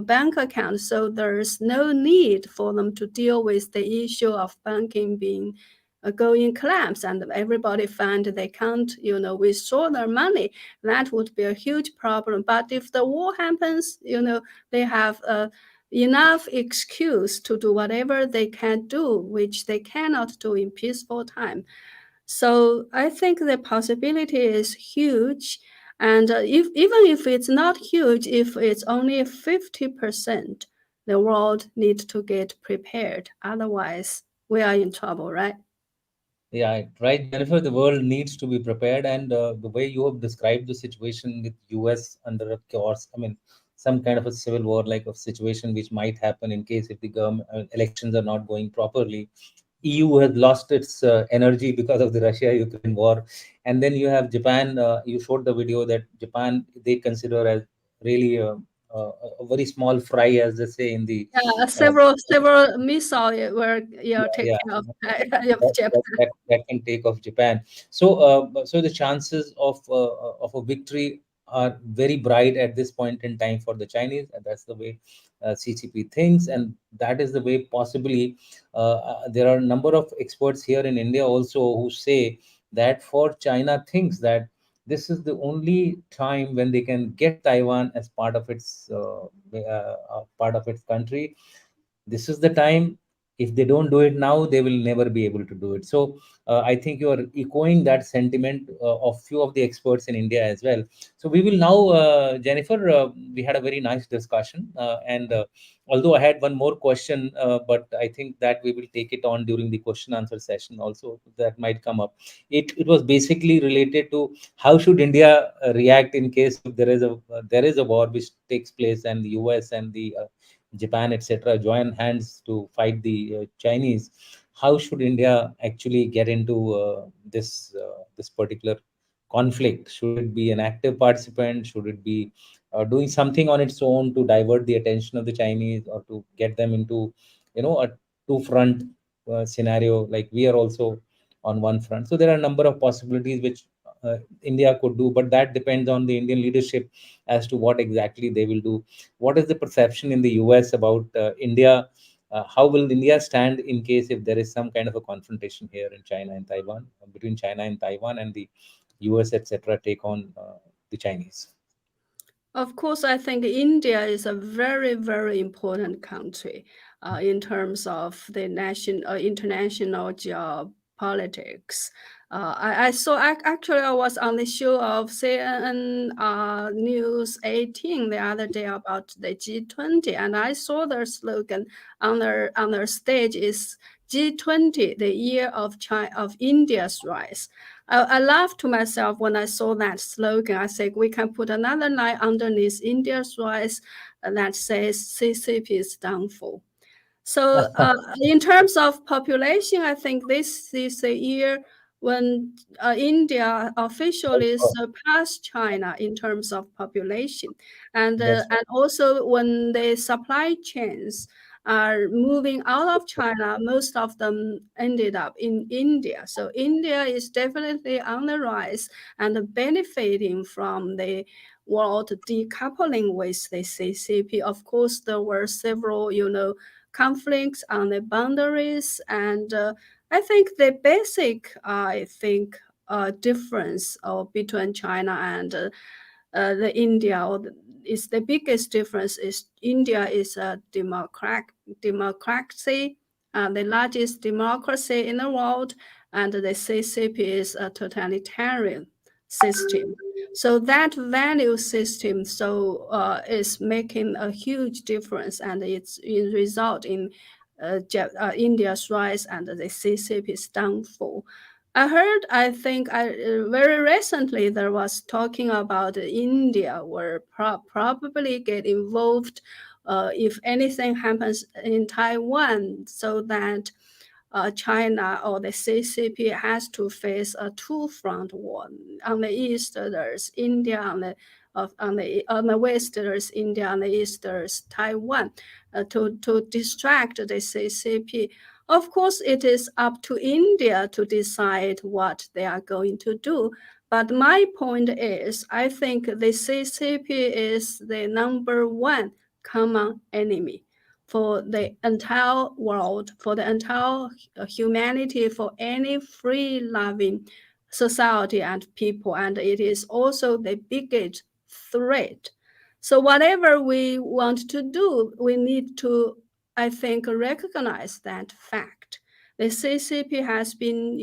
Speaker 2: bank account. So there's no need for them to deal with the issue of banking being going collapse and everybody find they can't withdraw their money. That would be a huge problem. But if the war happens, they have enough excuse to do whatever they can do, which they cannot do in peaceful time. So I think the possibility is huge. And even if it's not huge, if it's only 50%, the world needs to get prepared. Otherwise, we are in trouble, right?
Speaker 1: Yeah, right, Jennifer. The world needs to be prepared, and the way you have described the situation with US under a chaos, I mean, some kind of a civil war like a situation which might happen in case if the government elections are not going properly. EU has lost its energy because of the Russia-Ukraine war, and then you have Japan. You showed the video that Japan they consider as really a very small fry, as they say in the
Speaker 2: Yeah,
Speaker 1: uh,
Speaker 2: several missiles were
Speaker 1: yeah,
Speaker 2: taken of, of
Speaker 1: that,
Speaker 2: Japan.
Speaker 1: that can take off Japan. So, so the chances of a victory are very bright at this point in time for the Chinese, and that's the way CCP thinks, and that is the way possibly there are a number of experts here in India also who say that for China thinks that this is the only time when they can get Taiwan as part of its country. This is the time. If they don't do it now, they will never be able to do it. So I think you are echoing that sentiment of few of the experts in India as well. So we will now, Jennifer, we had a very nice discussion, and although I had one more question, but I think that we will take it on during the question answer session also, that might come up. It was basically related to how should India react in case if there is a war which takes place and the US and the Japan, etc., join hands to fight the Chinese. How should India actually get into this particular conflict? Should it be an active participant? Should it be doing something on its own to divert the attention of the Chinese, or to get them into, a two front scenario? Like we are also on one front. So there are a number of possibilities which India could do, but that depends on the Indian leadership as to what exactly they will do. What is the perception in the US about India? How will India stand in case if there is some kind of a confrontation here in China and Taiwan, between China and Taiwan, and the US, etc., take on the Chinese?
Speaker 2: Of course, I think India is a very, very important country in terms of the international geopolitics. I saw actually I was on the show of CNN News 18 the other day about the G20, and I saw their slogan on their stage is G20, the year of India's rise. I laughed to myself when I saw that slogan. I said, we can put another line underneath India's rise that says CCP is downfall. So, in terms of population, I think this is a year when India officially surpassed China in terms of population,
Speaker 1: That's
Speaker 2: and also when the supply chains are moving out of China, most of them ended up in India. So India is definitely on the rise and benefiting from the world decoupling with the CCP. Of course, there were several, conflicts on the boundaries, and I think the basic, difference between China and the India, is the biggest difference is India is a democracy, the largest democracy in the world, and the CCP is a totalitarian system. So that value system is making a huge difference, and it result in India's rise and the CCP's downfall. I think very recently there was talking about India will probably get involved if anything happens in Taiwan, so that China or the CCP has to face a two-front war. On the east, there's India. On the west, there's India. On the east, there's Taiwan. To distract the CCP. Of course, it is up to India to decide what they are going to do. But my point is, I think the CCP is the number one common enemy for the entire world, for the entire humanity, for any free loving society and people. And it is also the biggest threat. So whatever we want to do, we need to, I think, recognize that fact. The CCP has been,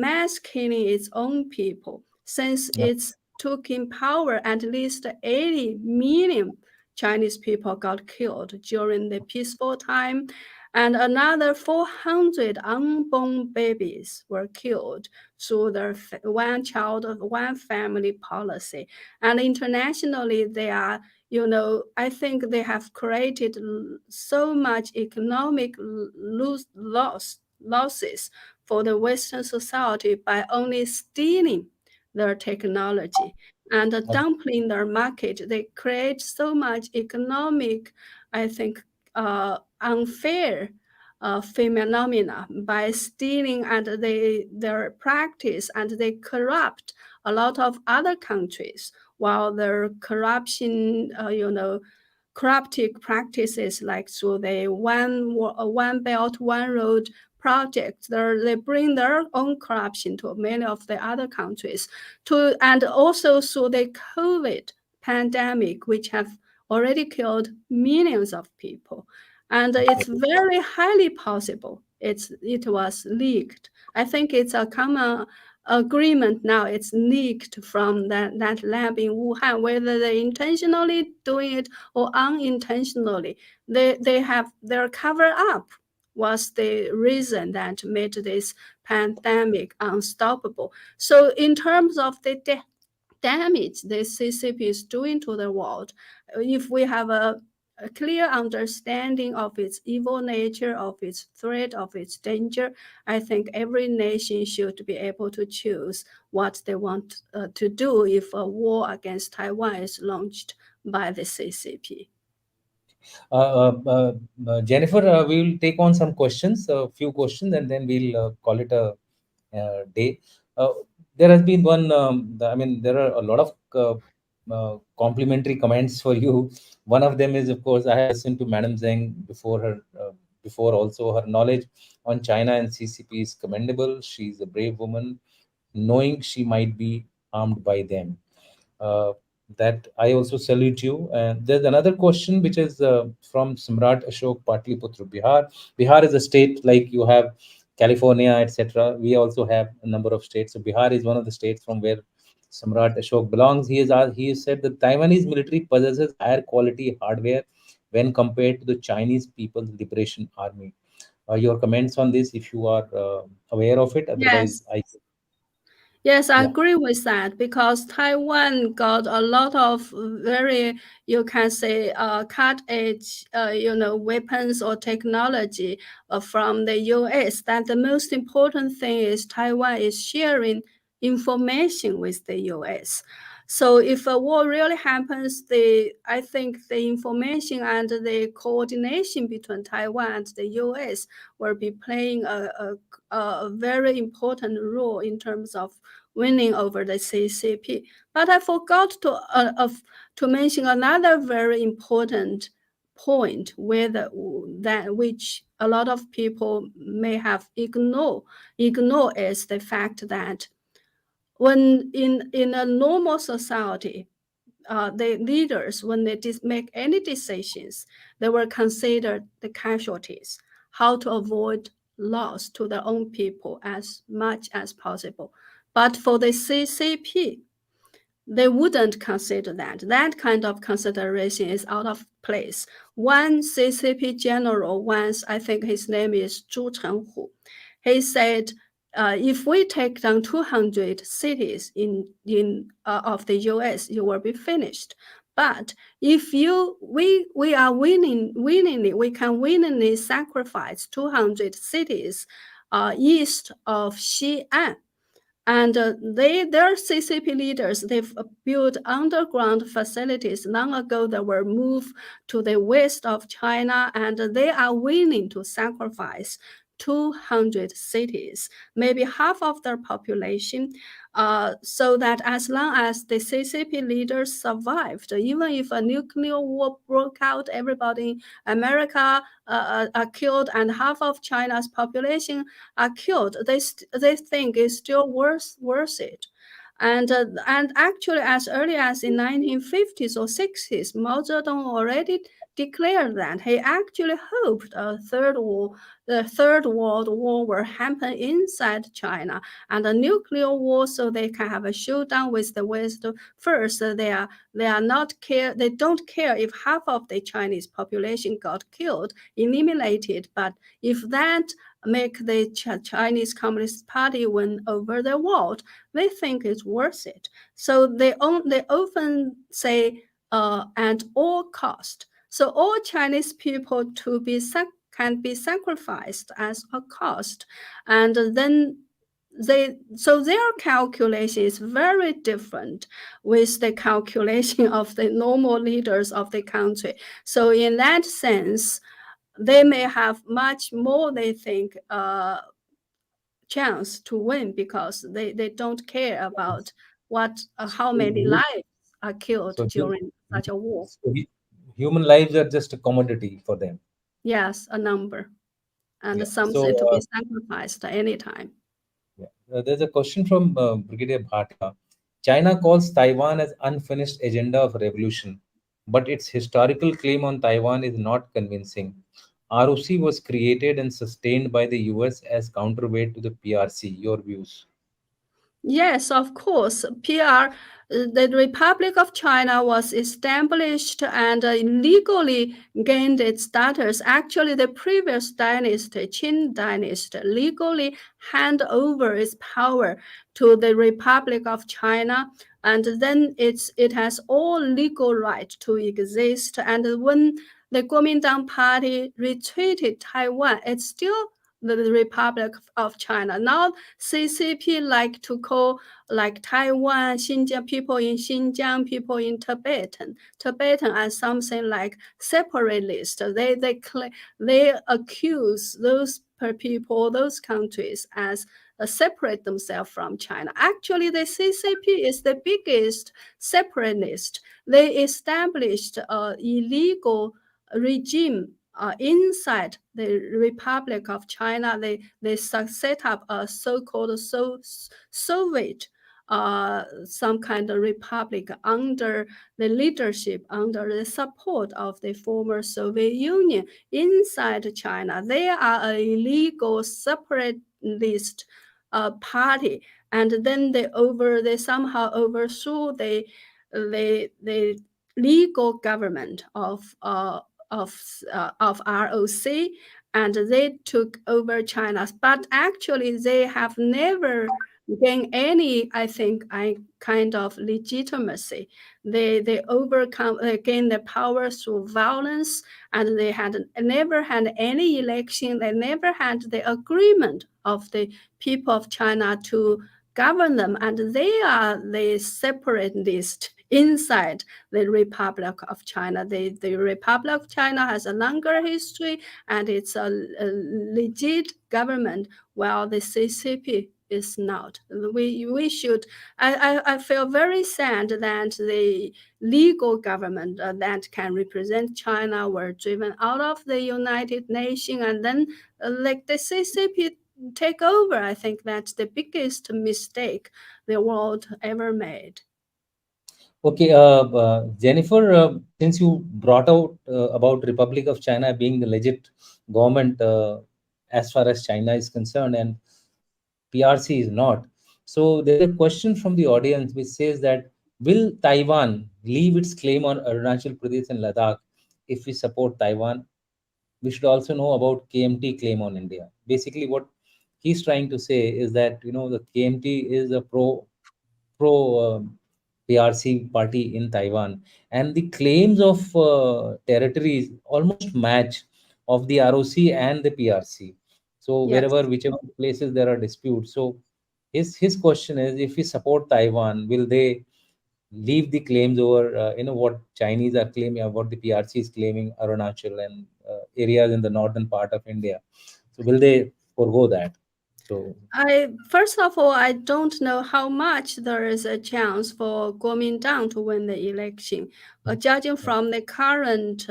Speaker 2: mass killing its own people since
Speaker 1: yeah.
Speaker 2: it's took in power at least 80 million Chinese people got killed during the peaceful time, and another 400 unborn babies were killed through the one child, one family policy. And internationally, they are, I think they have created so much economic losses for the Western society by only stealing their technology and dumping their market. They create so much economic, I think, unfair phenomena by stealing, and their practice, and they corrupt a lot of other countries, while their corruption, corruptive practices, like through the one belt one road project, they bring their own corruption to many of the other countries, and also through the COVID pandemic, which have already killed millions of people. And it's very highly possible it was leaked. I think it's a common agreement now. It's leaked from that lab in Wuhan, whether they intentionally doing it or unintentionally. They have their cover up was the reason that made this pandemic unstoppable. So in terms of the damage the CCP is doing to the world, if we have a clear understanding of its evil nature, of its threat, of its danger, I think every nation should be able to choose what they want to do if a war against Taiwan is launched by the CCP.
Speaker 1: Jennifer, we will take on some questions, a few questions, and then we'll call it a day. Uh, there has been one, there are a lot of complimentary comments for you. One of them is, of course, I have listened to Madam Zheng before her, before also. Her knowledge on China and CCP is commendable. She's a brave woman, knowing she might be harmed by them. Uh, that I also salute you. And there's another question which is from Samrat Ashok Patliputra, Bihar. Bihar is a state like you have California, etc. We also have a number of states. So Bihar is one of the states from where Samrat Ashok belongs. He has said that Taiwanese military possesses higher quality hardware when compared to the Chinese People's Liberation Army. Your comments on this, if you are aware of it. Otherwise,
Speaker 2: Yes. Yes, I
Speaker 1: yeah.
Speaker 2: agree with that, because Taiwan got a lot of very, you can say, cut edge, weapons or technology from the US. That the most important thing is Taiwan is sharing information with the US. So if a war really happens, I think the information and the coordination between Taiwan and the US will be playing a very important role in terms of winning over the CCP. But I forgot to mention another very important point which a lot of people may have ignored is the fact that when in a normal society, the leaders, when they make any decisions, they will consider the casualties, how to avoid loss to their own people as much as possible. But for the CCP, they wouldn't consider that. That kind of consideration is out of place. One CCP general once, I think his name is Zhu Chenhu, he said, if we take down 200 cities of the US, you will be finished. But if we are willingly, we can willingly sacrifice 200 cities east of Xi'an. And their CCP leaders, they've built underground facilities long ago that were moved to the west of China, and they are willing to sacrifice 200 cities, maybe half of their population, so that as long as the CCP leaders survived, even if a nuclear war broke out, everybody in America are killed, and half of China's population are killed, they think it's still worth it. And actually, as early as in 1950s or 60s, Mao Zedong already declared that he actually hoped the third world war will happen inside China, and a nuclear war, so they can have a showdown with the West first. They are not care. They don't care if half of the Chinese population got killed, eliminated. But if that make the Chinese Communist Party win over the world, they think it's worth it. So they often say at all cost. So all Chinese people can be sacrificed as a cost, and then their calculation is very different with the calculation of the normal leaders of the country. So in that sense, they may have much more, they think, chance to win because they don't care about how
Speaker 1: So,
Speaker 2: many lives are killed
Speaker 1: so,
Speaker 2: during such a war.
Speaker 1: human lives are just a commodity for them.
Speaker 2: Yes, a number, and
Speaker 1: Yeah. So,
Speaker 2: something to be sacrificed anytime.
Speaker 1: yeah. There's a question from Brigadier Bhatia. China calls Taiwan as unfinished agenda of revolution, but its historical claim on Taiwan is not convincing. ROC was created and sustained by the US as counterweight to the PRC. Your views?
Speaker 2: Yes, of course. The Republic of China was established and legally gained its status. Actually, the previous dynasty, Qin dynasty, legally hand over its power to the Republic of China, and then it has all legal right to exist. And when the Kuomintang Party retreated Taiwan, it's still the Republic of China. Now CCP like to call like Taiwan, Xinjiang, people in Xinjiang, people in Tibetan as something like separatist. They accuse those people, those countries as separate themselves from China. Actually, the CCP is the biggest separatist. They established an illegal regime inside the Republic of China. They set up a so-called Soviet, some kind of republic under the leadership, under the support of the former Soviet Union inside China. They are a illegal separatist party, and then they somehow overthrew the legal government of ROC, and they took over China. But actually, they have never gained any, I think, kind of legitimacy. They overcome, they gain the power through violence, and they had never had any election. They never had the agreement of the people of China to govern them, and they are the separatist inside the Republic of China. The Republic of China has a longer history, and it's a legit government, while the CCP is not. We should. I feel very sad that the legal government that can represent China were driven out of the United Nations, and then like the CCP take over. I think that's the biggest mistake the world ever made.
Speaker 1: Okay, Jennifer, since you brought out about Republic of China being the legit government as far as China is concerned, and PRC is not. So there's a question from the audience which says that will Taiwan leave its claim on Arunachal Pradesh and Ladakh if we support Taiwan? We should also know about KMT claim on India. Basically, what he's trying to say is that the KMT is a pro PRC party in Taiwan, and the claims of territories almost match of the ROC and the PRC. So
Speaker 2: Yes.
Speaker 1: whichever places there are disputes. So his question is, if we support Taiwan, will they leave the claims over what Chinese are claiming, or what the PRC is claiming, Arunachal and areas in the northern part of India? So will they forego that? So
Speaker 2: First of all, I don't know how much there is a chance for Kuomintang to win the election. Judging from the current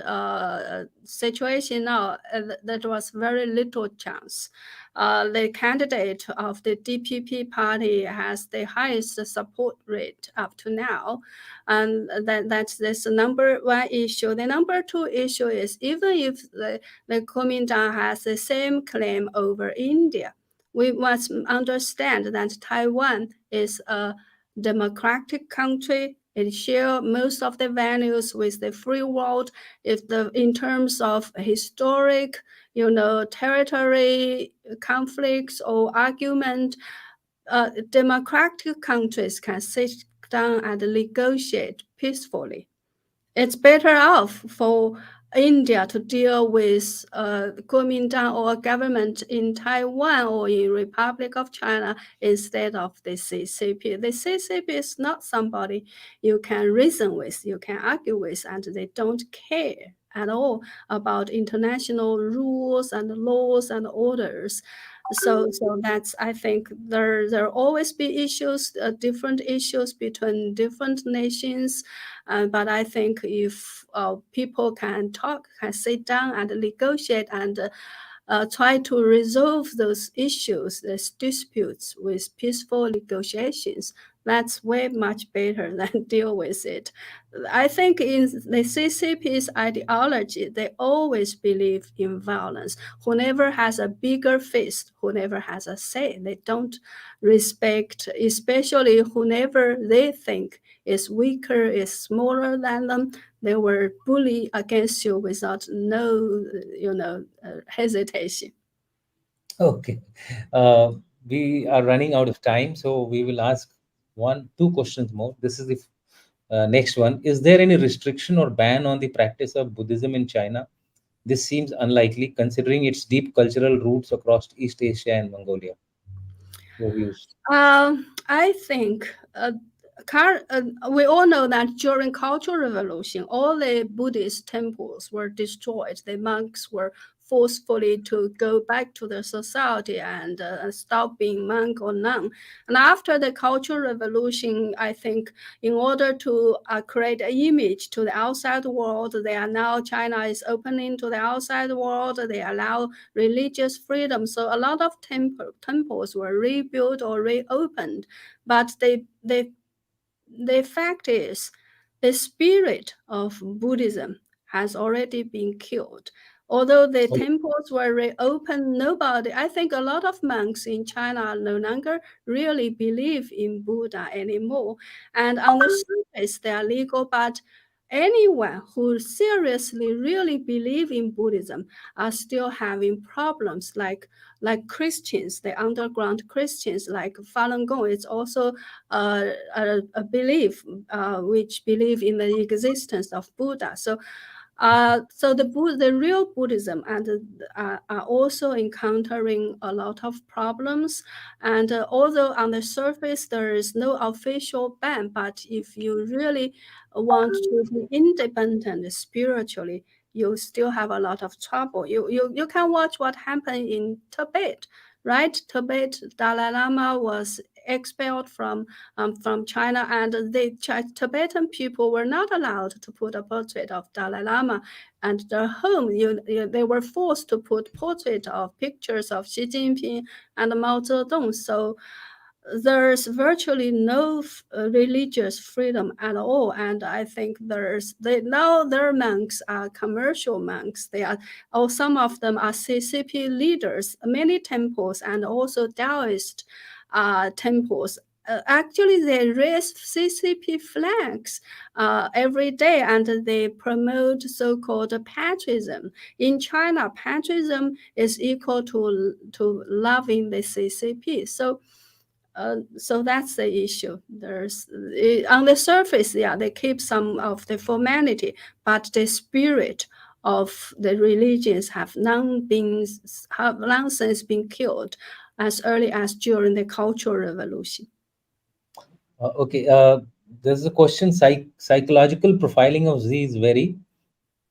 Speaker 2: situation now, that was very little chance. the candidate of the DPP party has the highest support rate up to now. And that's the number one issue. The number two issue is even if the Kuomintang has the same claim over India, we must understand that Taiwan is a democratic country. It shares most of the values with the free world. If in terms of historic, territory conflicts or argument, democratic countries can sit down and negotiate peacefully. It's better off for India to deal with Kuomintang or government in Taiwan or in Republic of China instead of the CCP. The CCP is not somebody you can reason with, you can argue with, and they don't care at all about international rules and laws and orders. So that's, I think there always be issues, different issues between different nations. But I think if people can talk, can sit down and negotiate and try to resolve those issues, these disputes with peaceful negotiations, that's way much better than deal with it. I think in the CCP's ideology, they always believe in violence. Whoever has a bigger fist, whoever has a say, they don't respect, especially whoever they think is weaker, is smaller than them. They will bully against you without no, hesitation.
Speaker 1: Okay. We are running out of time, so we will ask two questions more. This is the next one. Is there any restriction or ban on the practice of Buddhism in China? This seems unlikely considering its deep cultural roots across East Asia and Mongolia. Your views?
Speaker 2: I think we all know that during Cultural Revolution, all the Buddhist temples were destroyed. The monks were forcefully to go back to the society and stop being monk or nun. And after the Cultural Revolution, I think in order to create an image to the outside world, they are now, China is opening to the outside world. They allow religious freedom. So a lot of temples were rebuilt or reopened. But the fact is, the spirit of Buddhism has already been killed. Although the temples were reopened, I think a lot of monks in China no longer really believe in Buddha anymore. And on the surface, they are legal, but anyone who seriously really believe in Buddhism are still having problems, like Christians, the underground Christians, like Falun Gong. It's also a belief which believe in the existence of Buddha. So the real Buddhism and are also encountering a lot of problems. And although on the surface there is no official ban, but if you really want to be independent spiritually, you still have a lot of trouble. You can watch what happened in Tibet, right? Tibet, Dalai Lama was expelled from China, and the Tibetan people were not allowed to put a portrait of Dalai Lama, and their home, they were forced to put portrait of pictures of Xi Jinping and Mao Zedong. So there's virtually no religious freedom at all. And I think now their monks are commercial monks. Some of them are CCP leaders. Many temples and also Taoist temples, actually they raise CCP flags every day, and they promote so-called patriotism. In China, patriotism is equal to loving the CCP. So that's the issue. There's on the surface, they keep some of the formality, but the spirit of the religions have long since been killed, as early as during the Cultural Revolution.
Speaker 1: Okay. There's a question. Psychological profiling of Z is very.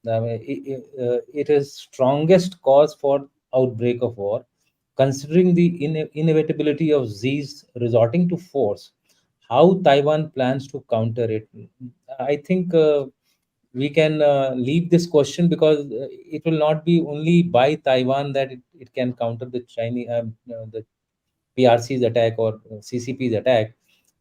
Speaker 1: It is strongest cause for outbreak of war, considering the inevitability of Z's resorting to force. How Taiwan plans to counter it? I think we can leave this question, because it will not be only by Taiwan that it can counter the Chinese, the PRC's attack or CCP's attack.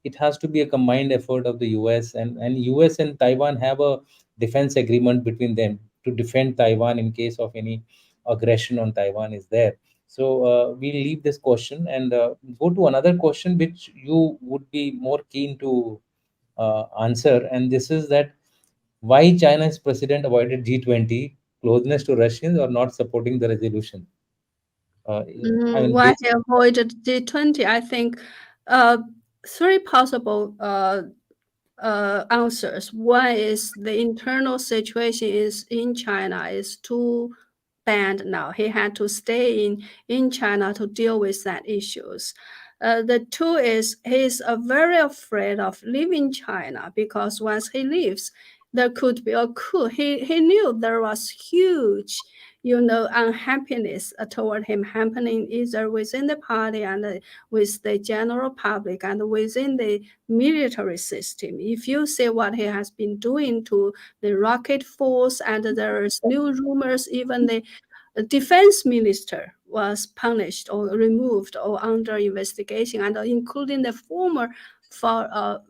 Speaker 1: It has to be a combined effort of the US, and US and Taiwan have a defense agreement between them to defend Taiwan in case of any aggression on Taiwan is there. So we'll leave this question and go to another question which you would be more keen to answer, and this is that why China's president avoided G20, closeness to Russians, or not supporting the resolution? Uh, I mean,
Speaker 2: Why he avoided G20? I think three possible answers. One is the internal situation is in China is too bad now. He had to stay in China to deal with that issues. The two is he's very afraid of leaving China, because once he leaves, there could be a coup. He knew there was huge, unhappiness toward him happening either within the party and with the general public and within the military system. If you see what he has been doing to the rocket force, and there's new rumors, even the defense minister was punished or removed or under investigation, and including the former for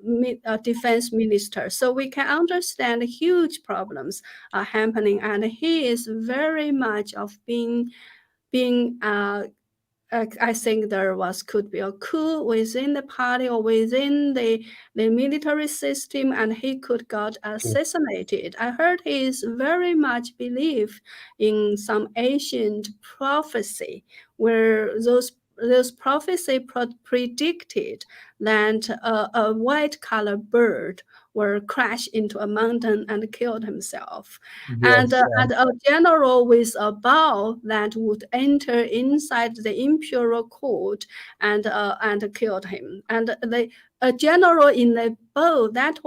Speaker 2: defense minister. So we can understand huge problems are happening, and he is very much of being I think there could be a coup within the party or within the military system, and he could got assassinated. I heard he is very much believe in some ancient prophecy, where those prophecy predicted that a white color bird will crash into a mountain and killed himself, and
Speaker 1: yes,
Speaker 2: a general with a bow that would enter inside the imperial court and killed him. And a general in a bow, that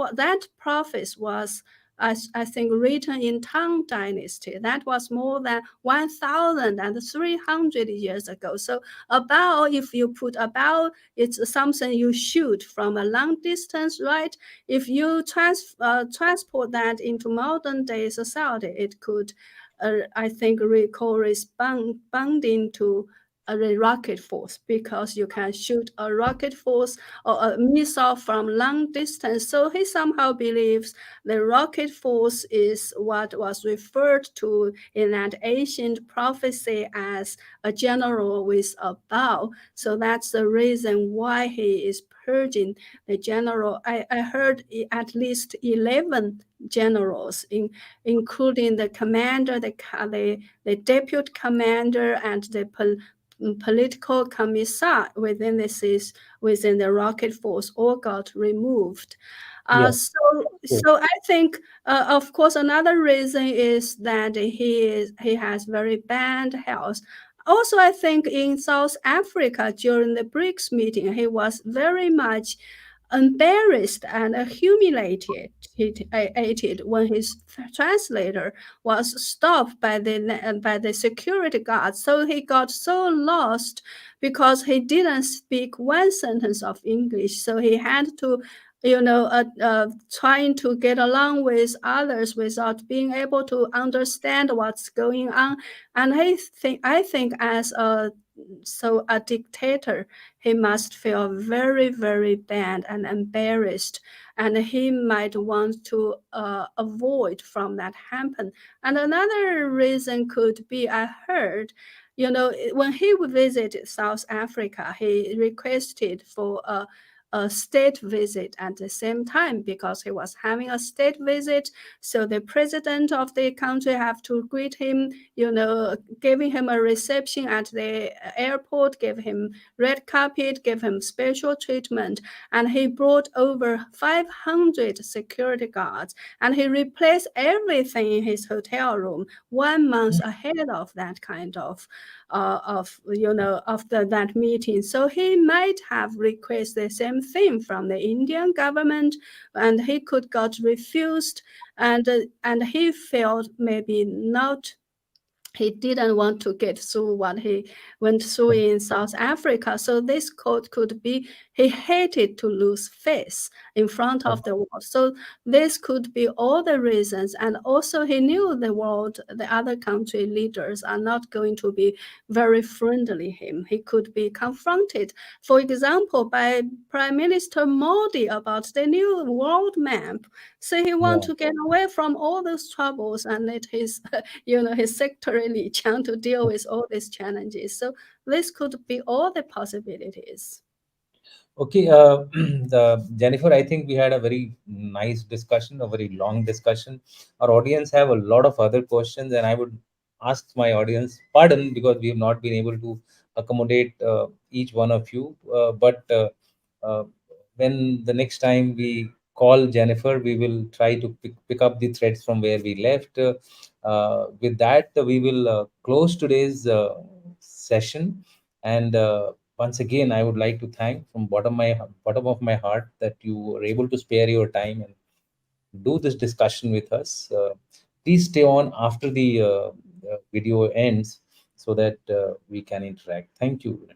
Speaker 2: prophet was, I think, written in Tang Dynasty. That was more than 1,300 years ago. So a bow, if you put a bow, it's something you shoot from a long distance, right? If you transport that into modern day society, it could, I think, corresponding to a rocket force, because you can shoot a rocket force or a missile from long distance. So he somehow believes the rocket force is what was referred to in that ancient prophecy as a general with a bow. So that's the reason why he is purging the general. I heard at least 11 generals, including the commander, the deputy commander, and the political commissar within the rocket force, all got removed.
Speaker 1: yes,
Speaker 2: So I think, of course, another reason is that he has very bad health. Also, I think in South Africa during the BRICS meeting, he was very much embarrassed and humiliated when his translator was stopped by the security guard. So he got so lost because he didn't speak one sentence of English. So he had to, trying to get along with others without being able to understand what's going on. And I think as a dictator, he must feel very, very bad and embarrassed, and he might want to avoid from that happen. And another reason could be, I heard, when he visited South Africa, he requested for a state visit at the same time, because he was having a state visit. So the president of the country have to greet him, giving him a reception at the airport, give him red carpet, give him special treatment. And he brought over 500 security guards, and he replaced everything in his hotel room 1 month ahead of that kind of after that meeting. So he might have requested the same thing from the Indian government, and he could got refused, and he felt maybe not. He didn't want to get through what he went through in South Africa. So this could be He hated to lose face in front of the world. So this could be all the reasons. And also he knew the world, the other country leaders are not going to be very friendly him. He could be confronted, for example, by Prime Minister Modi about the new world map. So he want
Speaker 1: Yeah.
Speaker 2: to get away from all those troubles and let his, his secretary Li Qiang to deal with all these challenges. So this could be all the possibilities.
Speaker 1: Okay, Jennifer, I think we had a very nice discussion, a very long discussion. Our audience have a lot of other questions, and I would ask my audience pardon because we have not been able to accommodate each one of you. But uh, when the next time we call Jennifer, we will try to pick up the threads from where we left. With that, we will close today's session. And once again, I would like to thank from bottom of my heart that you were able to spare your time and do this discussion with us. Please stay on after the video ends so that we can interact. Thank you.